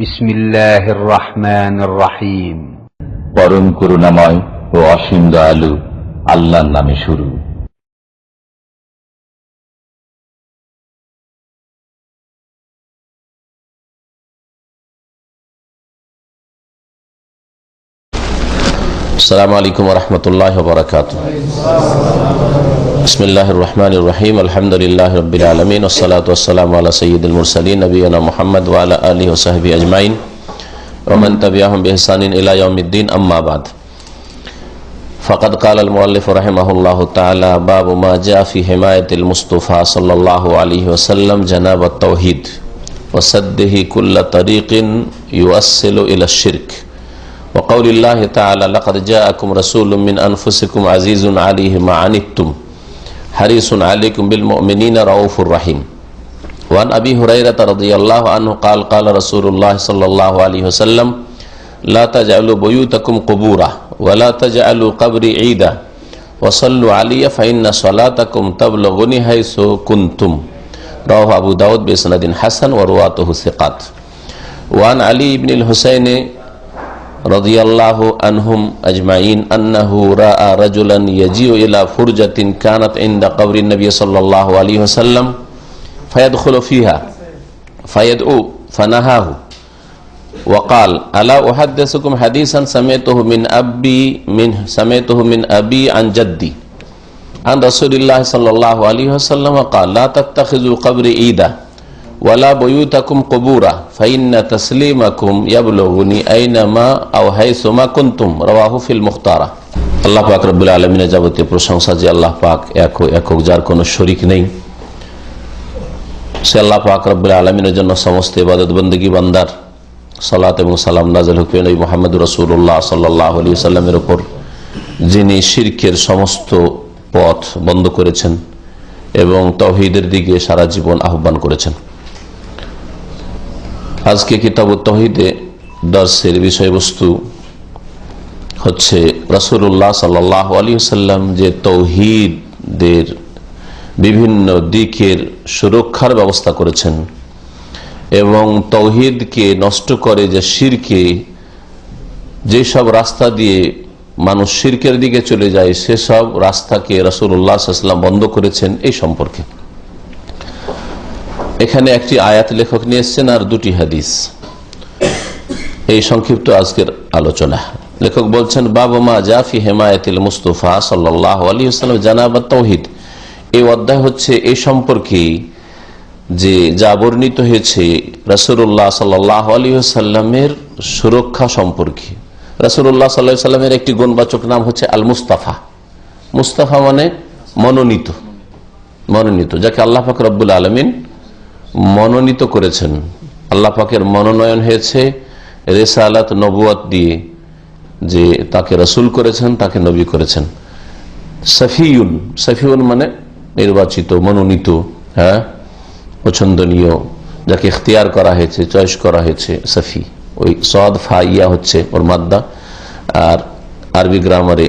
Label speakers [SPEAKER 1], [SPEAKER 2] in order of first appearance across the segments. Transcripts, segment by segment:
[SPEAKER 1] বিসমিল্লাহির রহমানির রহিম।
[SPEAKER 2] পরম করুণাময় ও অসীম দয়ালু আল্লাহর নামে শুরু।
[SPEAKER 3] আসসালামু আলাইকুম ওয়া রাহমাতুল্লাহি ওয়া বারাকাতুহু। বিসমিল্লাহির রহমানির রহিম। আলহামদুলিল্লাহি রাব্বিল আলামিন ওয়াস সালাতু ওয়াস সালামু আলা সাইয়্যিদিল মুরসালিন নবিয়িনা মুহাম্মদ ওয়া আলা আলিহি ওয়া সাহবিহি আজমাইন ওয়া মান তাবিআহুম বিইহসানিন ইলা ইয়াউমিদ্দিন, আম্মা বাদ। ফাকাদ ক্বালাল মুআল্লিফ রাহিমাহুল্লাহু তাআলা বাবু মা জাআ ফি হিমায়াতিল মুস্তাফা সাল্লাল্লাহু আলাইহি ওয়াসাল্লাম জানাবাত তাওহীদ ওয়া সাদ্দিহি কুল্লা তারিকিন ইউওয়াসসিলু ইলা শিরক। وقول الله تعالى لقد جاءكم رسول من أنفسكم عزيز عليه ما عنتم حريص عليكم بالمؤمنين رؤوف رحيم. وعن أبي هريرة رضي الله عنه قال قال رسول الله صلى الله عليه وسلم لا تجعلوا بيوتكم قبورا ولا تجعلوا قبري عيدا وصلوا علي فإن صلاتكم تبلغني حيث كنتم. رواه أبو داود بإسناد حسن ورواته ثقات. وعن علي بن الحسين রাদিয়াল্লাহু আনহুম আজমাইন আন্নাহু রাআ রাজুলান ইয়াজিউ ইলা ফুরজাতিন কানাত ইনদা কবরিন নবী সাল্লাল্লাহু আলাইহি ওয়াসাল্লাম ফায়াদখুলু ফিহা ফায়াদউ ফানাহাহু ওয়া ক্বাল আলা উহাদ্দিসুকুম হাদিসান সামি'তুহু মিন আবি আন জাদ্দি আন রাসূলিল্লাহ সাল্লাল্লাহু আলাইহি ওয়াসাল্লাম ক্বাল লা তাত্তাখিযু কবরি ঈদা ওয়ালা বুয়ুতাকুম কুবুরা ফাইন্না তাসলিমাকুম ইয়াবলুগুনি আইনামা আও হাইসুমা কুনতুম। রাওয়াহু ফিল মুখতারা। আল্লাহ পাক রব্বুল আলামিনের যাবতীয় প্রশংসা যে আল্লাহ পাক একক, যার কোনো শরীক নেই। সে আল্লাহ পাক রব্বুল আলামিনের জন্য সমস্ত ইবাদত বন্দেগী বান্দার সালাত এবং সালাম নাযিল হোক নবী মুহাম্মদ রাসূলুল্লাহ সাল্লাল্লাহু আলাইহি ওয়াসাল্লামের উপর, যিনি শিরকের সমস্ত পথ বন্ধ করেছেন এবং তাওহীদের দিকে সারা জীবন আহ্বান করেছেন। আজকে কিতাবুত তাওহীদে দর্সের বিষয়বস্তু হচ্ছে রাসূলুল্লাহ সাল্লাল্লাহু আলাইহি ওয়াসাল্লাম যে তাওহীদের বিভিন্ন দিকের সুরক্ষার ব্যবস্থা করেছেন এবং তাওহীদকে নষ্ট করে যে শিরকে, যেসব রাস্তা দিয়ে মানুষ শিরকের দিকে চলে যায় সেসব রাস্তাকে রাসূলুল্লাহ সাল্লাল্লাহু আলাইহি ওয়াসাল্লাম বন্ধ করেছেন। এই সম্পর্কে এখানে একটি আয়াত লেখক নিয়ে এসেছেন আর দুটি হাদিস। এই সংক্ষিপ্ত আজকের আলোচনা। লেখক বলছেন বাবু মা জা ফি হিমায়াতিল মুস্তাফা সাল্লাল্লাহু আলাইহি ওয়াসাল্লাম জানাবাত তাওহীদ। এই অধ্যায় হচ্ছে এই সম্পর্কে যে যা বর্ণিত হয়েছে রাসূলুল্লাহ সাল্লাল্লাহু আলাইহি ওয়াসাল্লামের সুরক্ষা সম্পর্কে। রাসূলুল্লাহ সাল্লাল্লাহু আলাইহি ওয়াসাল্লামের একটি গুণবাচক নাম হচ্ছে আল মুস্তাফা। মুস্তাফা মানে মনোনীত, মনোনীত, যাকে আল্লাহ পাক রব্বুল আলামিন মনোনীত করেছেন। আল্লাহ পাকের মনোনয়ন হয়েছে রিসালাত নবুয়ত দিয়ে, যে তাকে রাসূল করেছেন, তাকে নবী করেছেন। সফিউন, সফিউন মানে নির্বাচিত, মনোনীত, হ্যাঁ, পছন্দনীয়, যাকে ইখতিয়ার করা হয়েছে, চয়েস করা হয়েছে। সফি, ওই সদ ফা ইয়া হচ্ছে ওর মাদ্দা। আর আরবি গ্রামারে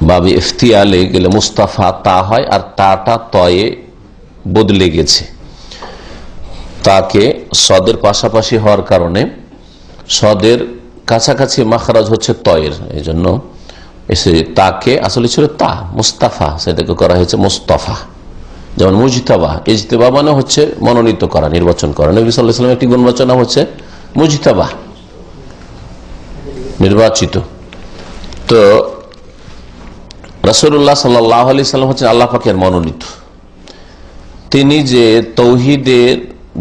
[SPEAKER 3] বাবে ইফতিয়ালে গেলে মুস্তাফা তা হয়, আর তাটা তয়ে বদলে গেছে। তাকে সদের পাশাপাশি হওয়ার কারণে সদের কাছাকাছি মাখরাজ হচ্ছে তয়ের, এই জন্য এসে তাকে আসলে ছিল তা মুস্তাফা, সেটাকে করা হয়েছে মুস্তাফা। যেমন মুজতাবা, ইজতেবা মানে হচ্ছে মনোনীত করা, নির্বাচন করা। নবী সাল্লাল্লাহু আলাইহি ওয়াসাল্লাম একটি গুণবাচন হচ্ছে মুজতাবা, নির্বাচিত। তো রাসূলুল্লাহ সাল্লাল্লাহু আলাইহি ওয়াসাল্লাম হচ্ছেন আল্লাহ পাকের মনোনীত। তিনি যে তাওহীদের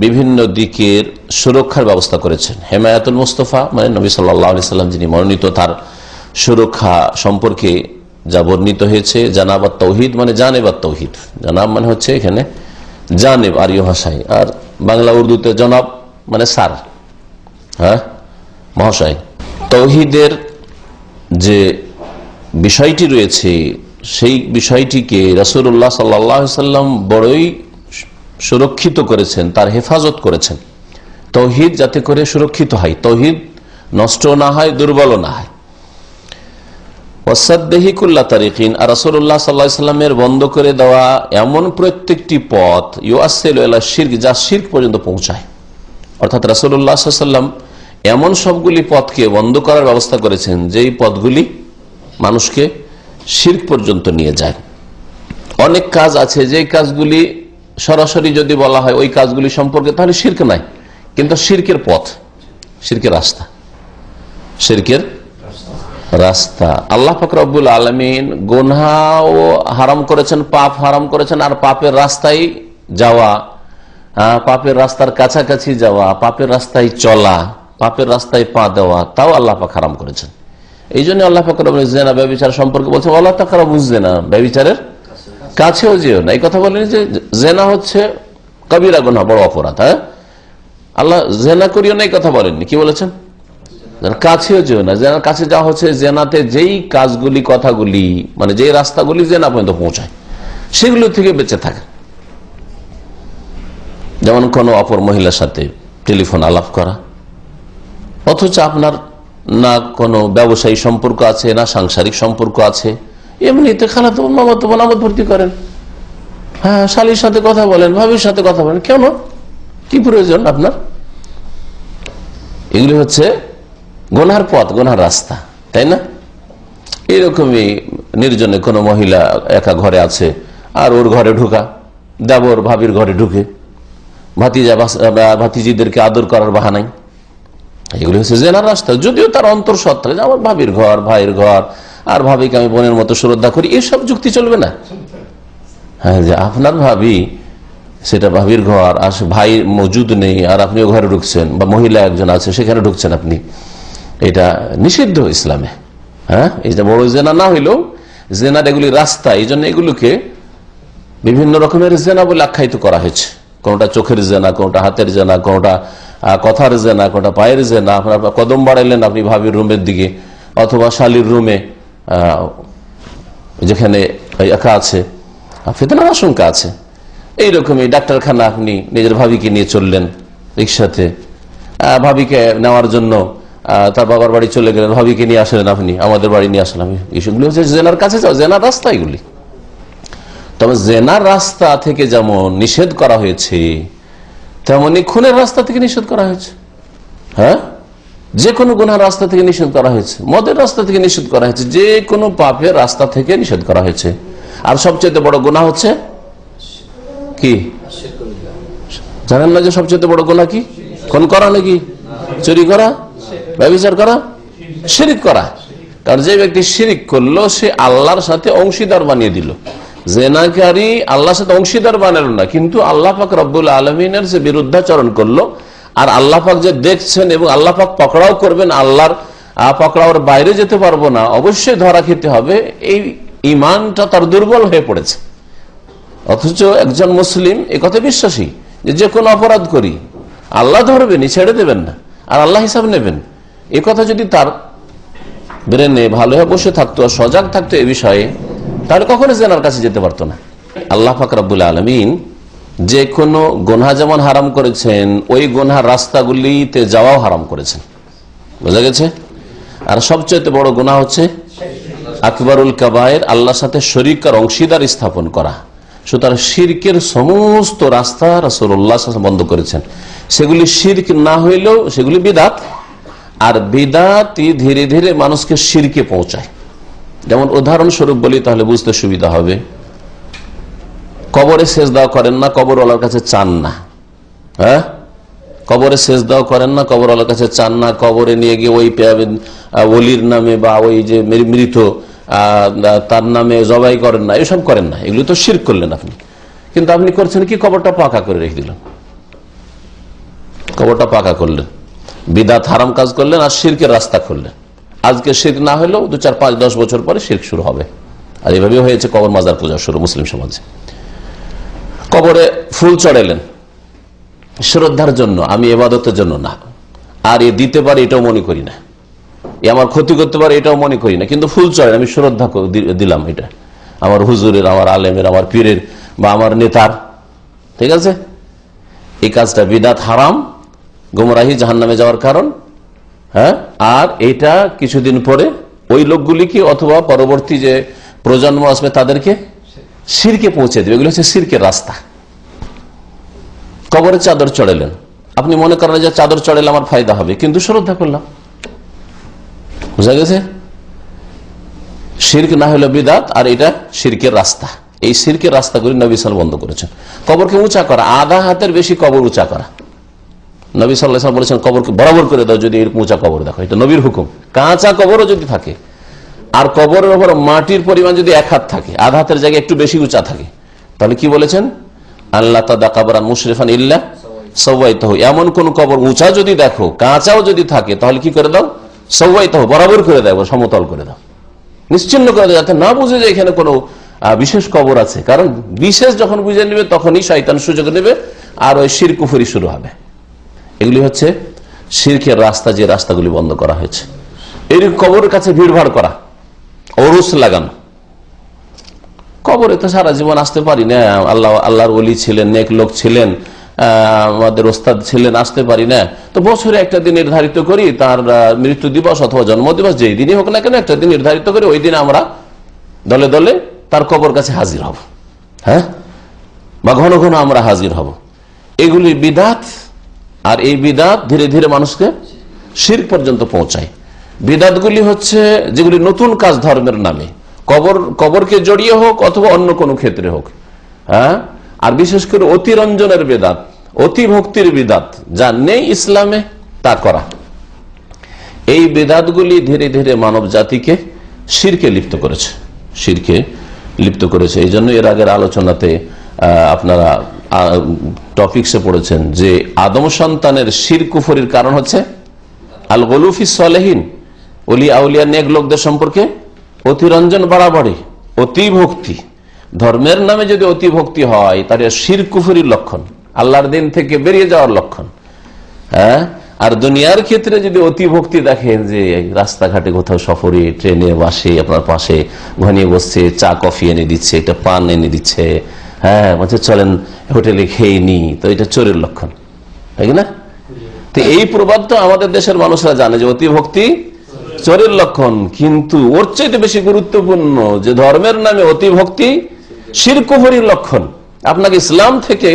[SPEAKER 3] বিভিন্ন দিকের সুরক্ষার ব্যবস্থা করেছেন। হিমায়াতুল মুস্তাফা মানে নবী সাল্লাল্লাহু আলাইহি ওয়াসাল্লাম যিনি মনোনীত, তার সুরক্ষা সম্পর্কে যা বর্ণিত হয়েছে। জানাবাত তাওহীদ মানে জানেবাত তাওহীদ। জানাব মানে হচ্ছে এখানে জানেব আরবি ভাষায়, আর বাংলা উর্দুতে জনাব মানে স্যার, হ্যাঁ, মহাশয়। তাওহীদের যে বিষয়টি রয়েছে সেই বিষয়টিকে রাসূলুল্লাহ সাল্লাল্লাহু আলাইহি ওয়াসাল্লাম বড়ই সুরক্ষিত করেছেন, তার হেফাজত করেছেন। তাওহীদ যাতে করে সুরক্ষিত হয়, তাওহীদ নষ্ট না হয়, দুর্বল না হয়। ওয়াসাদ্দিহি কুল্লা তারিকিন, আর রাসূলুল্লাহ সাল্লাল্লাহু আলাইহি ওয়াসাল্লামের বন্ধ করে দেওয়া এমন প্রত্যেকটি পথ ইউআসসিলু ইলা শিরক, যা শিরক পর্যন্ত পৌঁছায়, অর্থাৎ রাসূলুল্লাহ সাল্লাল্লাহু আলাইহি ওয়াসাল্লাম এমন সবগুলি পথকে বন্ধ করার ব্যবস্থা করেছেন যেই পথগুলি মানুষকে শিরক পর্যন্ত নিয়ে যায়। অনেক কাজ আছে যে কাজগুলি সরাসরি যদি বলা হয় ওই কাজগুলি সম্পর্কে, তাহলে শিরক নাই, কিন্তু শিরকের পথ, শিরকের রাস্তা, শিরকের রাস্তা। আল্লাহ পাক রব্বুল আলামিন গুনাহ হারাম করেছেন, পাপ হারাম করেছেন, আর পাপের রাস্তায় যাওয়া, পাপের রাস্তার কাছাকাছি যাওয়া, পাপের রাস্তায় চলা, পাপের রাস্তায় পা দেওয়া, তাও আল্লাহ পাক হারাম করেছেন। এই জন্য আল্লাহ পাক রব্বুল জিনা ব্যভিচার সম্পর্কে বলছেন ওয়ালা তাকরাবুজ জিনা, ব্যভিচারের কাছেও যেও না। এই কথা বলেন যে জেনা হচ্ছে কবিরা গুনাহ, বড় অপরাধ। হ্যাঁ, আল্লাহ জেনা করিও না এই কথা বলেননি, কি বলেছেন? কাছেও যেও না। জেনার কাছে যাওয়া হচ্ছে জেনাতে যেই কাজগুলি, কথাগুলি, মানে যেই রাস্তাগুলি জেনা পর্যন্ত পৌঁছায়, সেগুলো থেকে বেঁচে থাকে। যেমন কোনো অপর মহিলার সাথে টেলিফোন আলাপ করা, অথচ আপনার না কোনো ব্যবসায়ী সম্পর্ক আছে, না সাংসারিক সম্পর্ক আছে, এমনিতে খালাতো মামাতো বোন আমোদ ভর্তি করেন। হ্যাঁ, শালীর সাথে কথা বলেন, ভাবির সাথে কথা বলেন, কেন, কি প্রয়োজন আপনার? এগুলি হচ্ছে গুনার পথ, গুনার রাস্তা, তাই না? এইরকমই নির্জনে কোনো মহিলা একা ঘরে আছে, আর ওর ঘরে ঢোকা, দেবর ভাবির ঘরে ঢুকে ভাতিজা ভাতিজিদেরকে আদর করার বাহানাই, এগুলি হচ্ছে জেনার রাস্তা। যদিও তার অন্তর সৎ থাকে, আমার ভাবির ঘর, ভাইয়ের ঘর, আর ভাবিকে আমি বোনের মতো শ্রদ্ধা করি, এসব যুক্তি চলবে না। হ্যাঁ, যে আপনার ভাবি, সেটা ভাবির ঘর, আর ভাই মজুদ নেই, আর আপনিও ঘরে ঢুকছেন, বা মহিলা একজন আছে সেখানে ঢুকছেন আপনি, এটা নিষিদ্ধ ইসলামে। হ্যাঁ, এটা বড় জেনা না হইলেও জেনার এগুলি রাস্তা, এই জন্য এগুলোকে বিভিন্ন রকমের জেনা বলে আখ্যায়িত করা হয়েছে। কোনটা চোখের জেনা, কোনটা হাতের জেনা, কোনটা কথার জেনা, কোনটা পায়ের জেনা। আপনার কদম বাড়াইলেন আপনি ভাবির রুমের দিকে, অথবা শালীর রুমে যেখানে একা আছে, ফিতনার আশঙ্কা আছে। এইরকমই ডাক্তারখানা আপনি নিজের ভাবিকে নিয়ে চললেন রিক্সাতে, ভাবিকে নেওয়ার জন্য তার বাবার বাড়ি চলে গেলেন, ভাবিকে নিয়ে আসলেন আপনি, আমাদের বাড়ি নিয়ে আসলাম, এইসবগুলো হচ্ছে জেনার কাছে যাও, জেনার রাস্তা এগুলি। তবে জেনার রাস্তা থেকে যেমন নিষেধ করা হয়েছে, তেমনি খুনের রাস্তা থেকে নিষেধ করা হয়েছে। হ্যাঁ, যে কোনো গুনার রাস্তা থেকে নিষেধ করা হয়েছে, মদের রাস্তা থেকে নিষেধ করা হয়েছে, যে কোনো পাপের রাস্তা থেকে নিষেধ করা হয়েছে। আর সবচেয়ে বড় গুনাহ হচ্ছে কি জানেন না? যে সবচেয়ে বড় গুনাহ কি? খুন করা নাকি? চুরি করা? ব্যভিচার করা? শিরক করা। কারণ যে ব্যক্তি শিরক করলো, সে আল্লাহর সাথে অংশীদার বানিয়ে দিল। জেনাকারী আল্লাহর সাথে অংশীদার বানালো না, কিন্তু আল্লাহ পাক রব্বুল আলামিনের যে বিরুদ্ধাচরণ করলো, আর আল্লাহ পাক যে দেখছেন এবং আল্লাহ পাক পকড়াও করবেন, আল্লাহর পকড়াওয়ার বাইরে যেতে পারবো না, অবশ্যই ধরা খেতে হবে, এই ইমানটা তার দুর্বল হয়ে পড়েছে। অথচ একজন মুসলিম এ কথা বিশ্বাসী যে কোনো অপরাধ করি আল্লাহ ধরবেন, ছেড়ে দেবেন না, আর আল্লাহ হিসাব নেবেন। এ কথা যদি তার ব্রেনে ভালোভাবে বসে থাকতো, সজাগ থাকতো এ বিষয়ে, তাহলে কখনো জেনার কাছে যেতে পারতো না। আল্লাহ পাক রব্বুল আলামিন যে কোনো গুনাহ যেমন হারাম করেছেন, ওই গুনাহর রাস্তাগুলিতে যাওয়াও হারাম করেছেন। বোঝা গেছে? আর সবচেয়ে বড় গুনাহ হচ্ছে আকবরুল কাবায়ের, আল্লাহর সাথে শরীক আর অংশীদার স্থাপন করা। সুতরাং শিরকের সমস্ত রাস্তা রাসূলুল্লাহ সাল্লাল্লাহু আলাইহি ওয়াসাল্লাম বন্ধ করেছেন। সেগুলি শিরক না হইলেও সেগুলি বিদআত, আর বিদআতই ধীরে ধীরে মানুষকে শিরকে পৌঁছায়। যেমন উদাহরণস্বরূপ বলি, তাহলে বুঝতে সুবিধা হবে। কবরে সেজদা করেন না, কবরওয়ালার কাছে চান না। হ্যাঁ, কবরে সেজদাও করেন না, কবরওয়ালার কাছে চান না, কবরে নিয়ে গিয়ে ওই ওলির নামে বা ওই যে মৃত তার নামে জবাই করেন না, এসব করেন না। এগুলো তো শিরক করলেন আপনি। কিন্তু আপনি করছেন কি? কবরটা পাকা করে রেখে দিলেন, কবরটা পাকা করলেন, বিদআত হারাম কাজ করলেন, আর শিরকের রাস্তা খুললেন। আজকে শিরক না হলেও 2, 4, 5, 10 বছর পরে শিরক শুরু হবে। আর এভাবে হয়েছে কবর মাজার পূজা শুরু মুসলিম সমাজে। কবরে ফুল চড়াইলেন শ্রদ্ধার জন্য, আমি ইবাদতের জন্য না। আর এ দিতে পারে এটাও মনে করি না, এ আমার ক্ষতি করতে পারে এটাও মনে করি না, কিন্তু ফুল চড়াই, আমি শ্রদ্ধা দিলাম, এটা আমার হুজুরের, আমার আলেমের, আমার পীরের বা আমার নেতার। ঠিক আছে, এই কাজটা বিদআত, হারাম, গুমরাহি, জাহান্নামে যাওয়ার কারণ। হ্যাঁ, আর এটা কিছুদিন পরে ওই লোকগুলিকে অথবা পরবর্তী যে প্রজন্ম আসবে তাদেরকে শিরকে পৌঁছে দেবে। এগুলো হচ্ছে শিরকের রাস্তা। কবরে চাদর চড়ালেন, আপনি মনে করেন যে চাদর চড়াইলে আমার ফায়দা হবে, কিন্তু শ্রদ্ধা করলাম। বুঝা গেছে? শিরক না হলো বিদাত, আর এটা শিরকের রাস্তা। এই শিরকের রাস্তাগুলি নবী সাল্লাল্লাহু আলাইহি ওয়াসাল্লাম বন্ধ করেছেন। কবরকে উঁচা করা, আধা হাতের বেশি কবর উঁচা করা, নবী সাল্লাল্লাহু আলাইহি ওয়াসাল্লাম বলেছেন কবরকে বরাবর করে দাও যদি এরকম উঁচা কবর দেখো, এটা নবীর হুকুম। কাঁচা কবরও যদি থাকে, আর কবরের উপর মাটির পরিমাণ যদি 1 হাত থাকে, আধা হাতের জায়গায় একটু বেশি উঁচা থাকে, তাহলে কি বলেছেন? আল্লাহ তাদা কাবরান মুশরিফান ইল্লা সাওয়াইতাহু, এমন কোন কবর উঁচা যদি দেখো, কাঁচাও যদি থাকে, তাহলে কি করে দাও? সাওয়াইতাহু, বরাবর করে দাও, সমতল করে দাও, নিশ্চিন্ন করে দাও, যাতে না বুঝে যে এখানে কোনো বিশেষ কবর আছে। কারণ বিশেষ যখন বুঝে নেবে তখনই শয়তান সুযোগ নেবে, আর ওই শিরক কুফরি শুরু হবে। এগুলি হচ্ছে শিরকের রাস্তা, যে রাস্তাগুলি বন্ধ করা হয়েছে। এই কবরের কাছে ভিড়ভাড় করা, ওরুস লাগানো, কবরে তো সারা জীবন আসতে পারি না, আল্লাহর ওলি ছিলেন, নেক লোক ছিলেন, আমাদের ওস্তাদ ছিলেন, আসতে পারি না, তো বছরে একটা দিন নির্ধারিত করি, তার মৃত্যু দিবস অথবা জন্ম দিবস যেই দিনই হোক না কেন, একটা দিন নির্ধারিত করি, ওই দিন আমরা দলে দলে তার কবর কাছে হাজির হব, হ্যাঁ, বা ঘন ঘন আমরা হাজির হব। এগুলি বিদাত, আর এই বিদাত ধীরে ধীরে মানুষকে শিরক পর্যন্ত পৌঁছায়। বিদাতগুলি হচ্ছে যেগুলি নতুন কাজ ধর্মের নামে, কবরকে জড়িয়ে হোক অথবা অন্য কোনো ক্ষেত্রে হোক, হ্যাঁ। আর বিশেষ করে অতিরঞ্জনের বেদাত, অতি ভক্তির বিদাত, যা নেই ইসলামে তা করা, এই বেদাতগুলি ধীরে ধীরে মানব জাতিকে শিরকে লিপ্ত করেছে, শিরকে লিপ্ত করেছে। এই জন্য এর আগের আলোচনাতে আপনারা টপিকসে পড়েছেন যে আদম সন্তানের শিরক কুফরির কারণ হচ্ছে আল গলুফি সলেহীন, ওলি আউলিয়া নেক লোকদের সম্পর্কে অতিরঞ্জন বাড়াবাড়ি, অতি ভক্তি। ধর্মের নামে যদি অতি ভক্তি হয় তাহলে শিরক কুফরির লক্ষণ, আল্লাহর দিন থেকে বেরিয়ে যাওয়ার লক্ষণ, হ্যাঁ। আর দুনিয়ার ক্ষেত্রে যদি অতি ভক্তি দেখেন, যে রাস্তাঘাটে কোথাও সফরে, ট্রেনে, বাসে আপনার পাশে ঘনিয়ে বসছে, চা কফি এনে দিচ্ছে, এটা পান এনে দিচ্ছে, হ্যাঁ, বলছে চলেন হোটেলে খেয়ে নি, তো এটা চোরের লক্ষণ, তাই না? তো এই প্রবাদ তো আমাদের দেশের মানুষরা জানে যে অতি ভক্তি চোরের লক্ষণ, কিন্তু ওর চাইতে বেশি গুরুত্বপূর্ণ যে ধর্মের নামে অতি ভক্তি শিরক কুফরির লক্ষণ, আপনাকে ইসলাম থেকে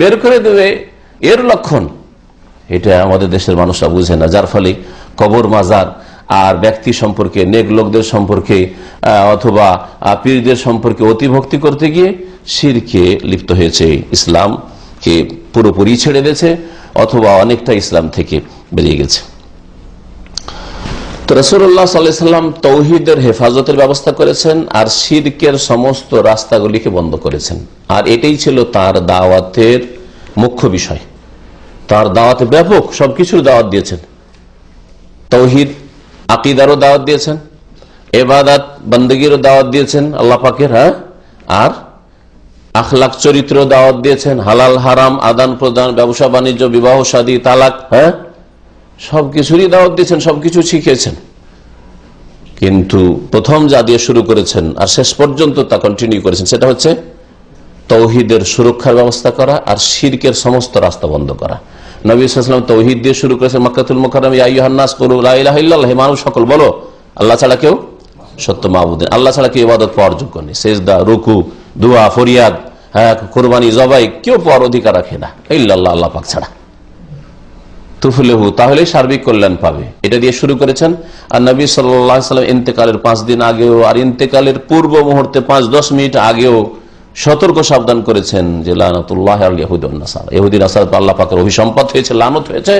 [SPEAKER 3] বের করে দেবে এর লক্ষণ। এটা আমাদের দেশের মানুষরা বুঝে না, যার ফলে কবর মাজার আর ব্যক্তি সম্পর্কে, নেক লোকদের সম্পর্কে অথবা পীরদের সম্পর্কে অতিভক্তি করতে গিয়ে শিরকে লিপ্ত হয়েছে, ইসলামকে পুরোপুরি ছেড়ে দিয়েছে অথবা অনেকটা ইসলাম থেকে বেরিয়ে গেছে। তো রাসূলুল্লাহ সাল্লাল্লাহু আলাইহি ওয়াসাল্লাম তাওহীদের হেফাজতের ব্যবস্থা করেছেন আর শিরকের সমস্ত রাস্তাগুলিকে বন্ধ করেছেন, আর এটাই ছিল তার দাওয়াতের মুখ্য বিষয়। তার দাওয়াতে ব্যাপক সবকিছুর দাওয়াত দিয়েছেন, তাওহীদ আকীদারও দাওয়াত দিয়েছেন, ইবাদত বন্দেগীরও দাওয়াত দিয়েছেন আল্লাহ পাকের, হ্যাঁ, আর আখলাক চরিত্র দাওয়াত দিয়েছেন, হালাল হারাম, আদান প্রদান, ব্যবসা বাণিজ্য, বিবাহ শাদী, তালাক, হ্যাঁ, সবকিছুরই দাওয়াত দিয়েছেন, সবকিছু শিখিয়েছেন। কিন্তু প্রথম যা দিয়ে শুরু করেছেন আর শেষ পর্যন্ত তা কন্টিনিউ করেছেন, সেটা হচ্ছে তাওহীদের সুরক্ষার ব্যবস্থা করা আর শিরকের সমস্ত রাস্তা বন্ধ করা। নবী সাল্লাল্লাহু আলাইহি ওয়াসাল্লাম তাওহীদ দিয়ে শুরু করেছেন মক্কাতুল মুকাররমে, ইয়া আইয়ুহান নাস কুলু লা ইলাহা ইল্লাল্লাহ, হে মানুষ সকল বলো আল্লাহ ছাড়া কেউ সত্য মাবুদ, আল্লাহ ছাড়া কেউ ইবাদত পাওয়ার যোগ্য নেই, সেজদা, রুকু, দোয়া, ফরিয়াদ, হ্যাঁ, কুরবানি, জবাই কেউ পাওয়ার অধিকার রাখে না ইল্লাল্লাহ, আল্লাহ পাক ছাড়া। তুফলিহু, তাহলে সার্বিক কল্যাণ পাবে, এটা দিয়ে শুরু করেছেন। আর নবী সাল্লাল্লাহু আলাইহি ওয়াসাল্লাম ইন্তেকালের 5 দিন আগেও আর ইন্তেকালের পূর্ব মুহূর্তে 5-10 মিনিট আগেও সতর্ক সাবধান করেছেন যে লানাতুল্লাহি আলাল ইয়াহুদি ওয়ান নাসারা, ইহুদি নাসারা আল্লাহ পাকের অভিসম্পাত হয়েছে, লানত হয়েছে,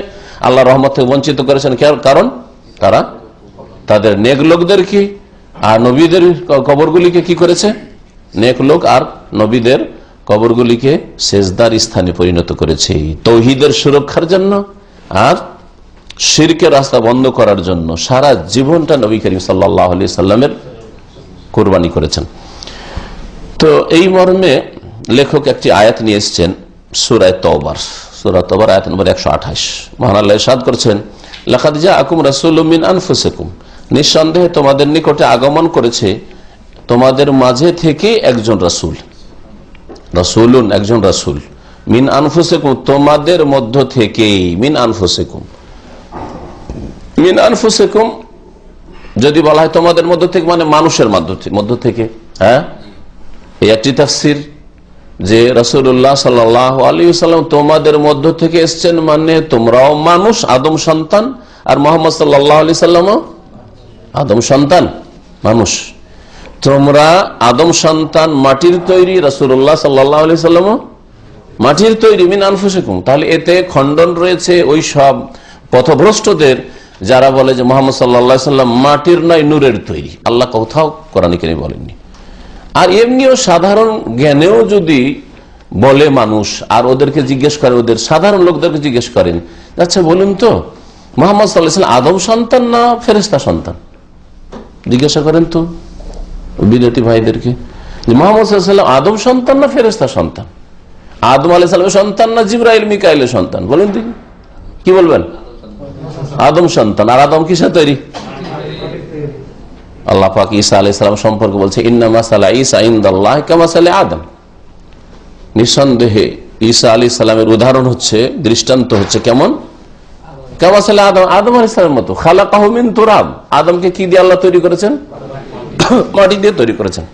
[SPEAKER 3] আল্লাহর রহমত থেকে বঞ্চিত করেছেন। কারণ তারা তাদের নেক লোকদেরকে আর নবীদের কবরগুলিকে কি করেছে, নেক লোক আর নবীদের কবরগুলিকে সেজদার স্থানে পরিণত করেছে তাওহীদের সুরক্ষার জন্য আর শিরকের রাস্তা বন্ধ করার জন্য। সারা জীবনটা নবী করিম সাল্লাল্লাহু আলাইহি সাল্লামের কুরবানি করেছেন। তো এই মর্মে লেখক একটি আয়াত নিয়ে এসেছেন সূরা তওবার আয়াত নম্বর 128। মহান আল্লাহ ইরশাদ করছেন, লাকাদ জাআকুম রাসূলুম মিন আনফুসিকুম, নিঃসন্দেহে তোমাদের নিকটে আগমন করেছে তোমাদের মাঝে থেকে একজন রাসূল, রাসূলুন একজন রাসূল, মিন আনফুসিকুম তোমাদের মধ্য থেকে, মিন আনফুসিকুম, মিন আনফুসিকুম যদি বলা হয় তোমাদের মধ্য থেকে মানে মানুষের মধ্য থেকে, হ্যাঁ, এই একটি তাফসীর। যে রাসূলুল্লাহ সাল্লাল্লাহু আলাইহি ওয়াসাল্লাম তোমাদের মধ্য থেকে এসেছেন, মানে তোমরাও মানুষ, আদম সন্তান, আর মুহাম্মদ সাল্লাল্লাহু আলাইহি সাল্লামও আদম সন্তান, মানুষ। তোমরা আদম সন্তান, মাটির তৈরি, রাসূলুল্লাহ সাল্লাল্লাহু আলাইহি সাল্লামও মাটির তৈরি, মিন আনফুসিকুম। তাহলে এতে খণ্ডন রয়েছে ওই সব পথভ্রষ্টদের যারা বলে যে মুহাম্মদ সাল্লাল্লাহু আলাইহি সাল্লাম মাটির নয় নূরের তৈরি। আল্লাহ কোথাও কোরআনে কারিমে বলেননি। আর এমনিও সাধারণ জ্ঞানেও যদি বলে মানুষ, আর ওদেরকে জিজ্ঞেস করে, ওদের সাধারণ লোকদেরকে জিজ্ঞেস করেন, আচ্ছা বলুন তো মুহাম্মদ সাল্লাল্লাহু আলাইহি সাল্লাম আদম সন্তান না ফেরেশতা সন্তান? জিজ্ঞাসা করেন তো বিদেশী ভাইদেরকে যে মুহাম্মদ সাল্লাল্লাহু আলাইহি সাল্লাম আদম সন্তান না ফেরেশতা সন্তান? আদম আলাইহিস সালামের সন্তান না জিবরাইল মিকাইলের সন্তান? বলেন দেখি, কি বলবেন? আদম সন্তান। আর আদম কিসের তৈরি? আল্লাহ পাক ঈসা আলাইহিস সালাম সম্পর্কে বলছে, ইন্না মাসালা ঈসা ইনদাল্লাহি কামাসালি আদম। নিঃসন্দেহে ঈসা আলাইহিস সালামের উদাহরণ হচ্ছে, দৃষ্টান্ত হচ্ছে কেমন? কামাসালি আদম, আদম আলাইহিস সালামের মতো। খালাকাহু মিন তুরাব, আদমকে কি দিয়ে আল্লাহ তৈরি করেছেন? মাটি দিয়ে তৈরি করেছেন।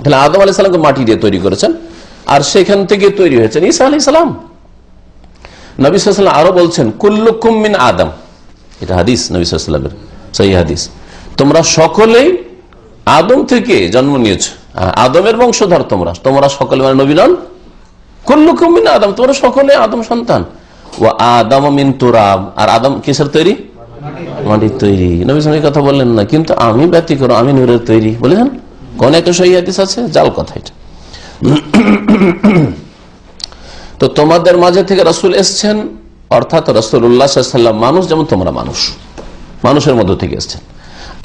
[SPEAKER 3] তাহলে আদম আলাইহিস সালামকে মাটি দিয়ে তৈরি করেছেন, আর সেখান থেকে তৈরি হয়েছেন ঈসা আলাইহিস সালাম। নবী সাল্লাল্লাহু আলাইহি ওয়াসাল্লাম আরো বলছেন, কুল্লুকুম মিন আদম। এটা হাদিস, নবী সাল্লাল্লাহু আলাইহি ওয়াসাল্লামের সহিহ হাদিস। তোমরা সকলেই আদম থেকে জন্ম নিয়েছো, আদমের বংশধর তোমরা। তোমরা সকলে মানে নবী নন? কুল্লুকুম মিন আদম, তোমরা সকলে আদম সন্তান। ওয়া আদম মিন তুরাব, আর আদম কিসের তৈরি? মাটির তৈরি। নবী সাল্লাল্লাহু আলাইহি কথা বললেন না, কিন্তু আমি ব্যতিক্রম, আমি নূরের তৈরি বলেছেন। কোন একটা সহিহ হাদিস আছে? জাল কথা এটা। তো তোমাদের মাঝে থেকে রাসূল এসছেন, অর্থাৎ রাসূলুল্লাহ সাল্লাল্লাহু আলাইহি ওয়াসাল্লাম মানুষ, যেমন তোমরা মানুষ, মানুষের মধ্য থেকে এসছেন।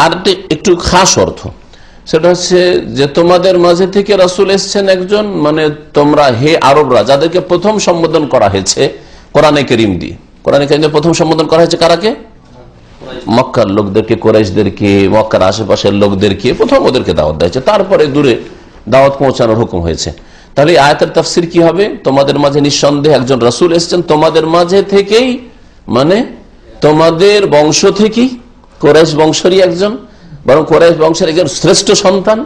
[SPEAKER 3] আর একটু খাস অর্থ, সেটা হচ্ছে যে তোমাদের মাঝে থেকে রাসূল এসছেন একজন, মানে তোমরা হে আরবরা, যাদেরকে প্রথম সম্বোধন করা হয়েছে কোরআনে কারীম দিয়ে। কোরআনে কারীমে প্রথম সম্বোধন করা হয়েছে কারাকে? মক্কার লোকদেরকে, কুরাইশদেরকে, মক্কার আশেপাশের লোকদেরকে প্রথম ওদেরকে দাওয়াত দেওয়া হয়েছে, তারপরে দূরে দাওয়াত পৌঁছানোর হুকুম হয়েছে। তাহলে আয়াতের তাফসীর কি হবে? তোমাদের মাঝে নিঃসন্দেহে একজন রাসূল এসেছেন, তোমাদের মাঝে থেকেই, মানে তোমাদের বংশ থেকেই, কুরাইশ বংশেরই একজন, বরং কুরাইশ বংশের একজন শ্রেষ্ঠ সন্তান,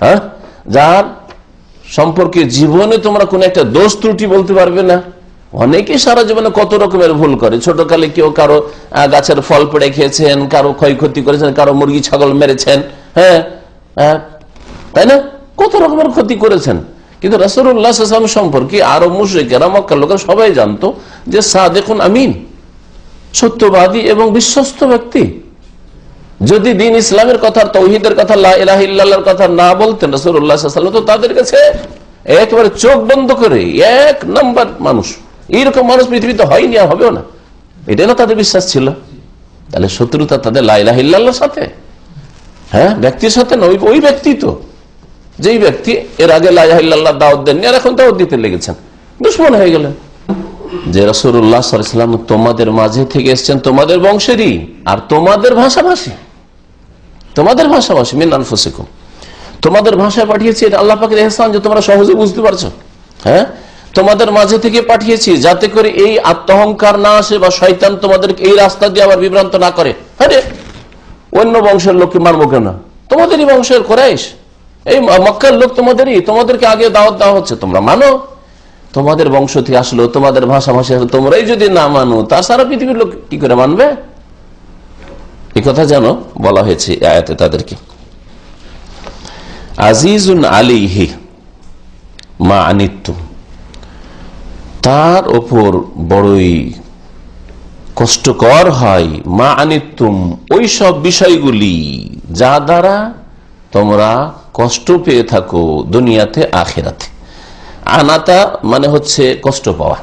[SPEAKER 3] হ্যাঁ, যার সম্পর্কে জীবনে তোমরা কোন একটা দোষ ত্রুটি বলতে পারবে না। অনেকে সারা জীবনে কত রকমের ভুল করে। ছোটকালে কেউ কারো গাছের ফল পেড়ে খেয়েছেন, কারো ক্ষয়ক্ষতি করেছেন, কারো মুরগি ছাগল মেরেছেন, হ্যাঁ, তাই না? কত রকমের ক্ষতি করেছেন। কিন্তু রাসূলুল্লাহ সাল্লাল্লাহু আলাইহি ওয়াসাল্লাম সম্পর্কে আরব মুশরিকেরা, মক্কার লোকেরা সবাই জানতো যে সাদিকুন আমিন, সত্যবাদী এবং বিশ্বস্ত ব্যক্তি। যদি দ্বীন ইসলামের কথা, তাওহীদের কথা, লা ইলাহা ইল্লাল্লাহর কথা না বলতেন রাসূলুল্লাহ সাল্লাল্লাহু আলাইহি ওয়াসাল্লাম, তো তাদের কাছে একেবারে চোখ বন্ধ করে এক নাম্বার মানুষ, এইরকম মানুষ পৃথিবীতে হয়নি, আর হবেও না, এটাই না তাদের বিশ্বাস ছিল। তাহলে শত্রুতা তাদের লা ইলাহা ইল্লাল্লাহর সাথে, হ্যাঁ, ব্যক্তির সাথে নয়। ওই ব্যক্তি তো, যেই ব্যক্তি এর আগে লা ইলাহা ইল্লাল্লাহ দাওয়াত দেননি, আর এখন দাওয়াত দিতে লেগেছেন, দুশমন হয়ে গেলেন। যে রাসূলুল্লাহ সাল্লাল্লাহু আলাইহি ওয়াসাল্লাম তোমাদের মাঝে থেকে এসেছেন, তোমাদের বংশেরই, আর তোমাদের ভাষাভাষী, তোমাদের ভাষাভাষী, মিন আনফুসিকুম, তোমাদের ভাষায় পাঠিয়েছি। এটা আল্লাহ পাকের ইহসান যে তোমরা সহজে বুঝতে পারছো। হ্যাঁ, তোমাদের মাঝে থেকে পাঠিয়েছি যাতে করে এই আত্মহংকার না আসে, বা শয়তান তোমাদেরকে এই রাস্তা দিয়ে আবার বিভ্রান্ত না করে। আরে অন্য বংশের লোককে মারবো কেন? তোমাদেরই বংশের কুরাইশ, এই মক্কার লোক তোমাদেরই, তোমাদেরকে আগে দাওয়াত দেওয়া হচ্ছে, তোমরা মানো। তোমাদের বংশ থেকে আসলো, তোমাদের ভাষাভাষী আসলো, তোমরাই যদি না মানো, তা সারা পৃথিবীর লোক কি করে মানবে? এই কথা যেন বলা হয়েছে আয়াতে তাদেরকে। আজিজুন আলাইহি মা আনিতুম, তার ওপর বড়ই কষ্টকর হয়, মা আনিতুম, ওই সব বিষয়গুলি যা দ্বারা তোমরা কষ্ট পেয়ে থাকো দুনিয়াতে আখিরাতে। আনাতা মানে হচ্ছে কষ্ট পাওয়া,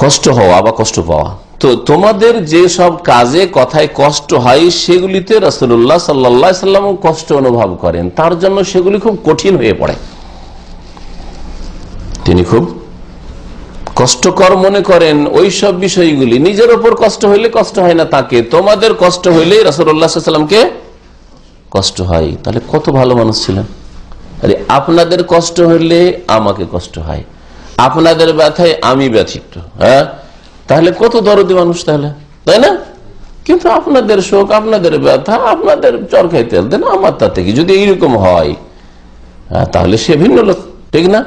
[SPEAKER 3] কষ্ট হওয়া বা কষ্ট পাওয়া। তো তোমাদের যে সব কাজে কথায় কষ্ট হয়, সেগুলিতে রাসূলুল্লাহ সাল্লাল্লাহু আলাইহি ওয়াসাল্লাম কষ্ট অনুভব করেন, তার জন্য সেগুলি খুব কঠিন হয়ে পড়ে। তিনি খুব কষ্টকর মনে করেন ওই সব বিষয়গুলি। নিজের ওপর কষ্ট হইলে কষ্ট হয় না তাকে, তোমাদের কষ্ট হইলে রাসূলুল্লাহ সাল্লাল্লাহু আলাইহি ওয়াসাল্লামকে কষ্ট হয়। তাহলে কত ভালো মানুষ ছিলেন। আরে আপনাদের কষ্ট হইলে আমাকে কষ্ট হয়, আপনাদের ব্যথায় আমি ব্যথিত, হ্যাঁ, তাহলে কত দরদি মানুষ তাহলে, তাই না? কিন্তু আপনাদের শোক, আপনাদের ব্যথা, আপনাদের চরকায় তেল দেন, আমার তাতে কি? যদি এইরকম হয়, তাহলে সে ভিন্ন লোক, ঠিক না?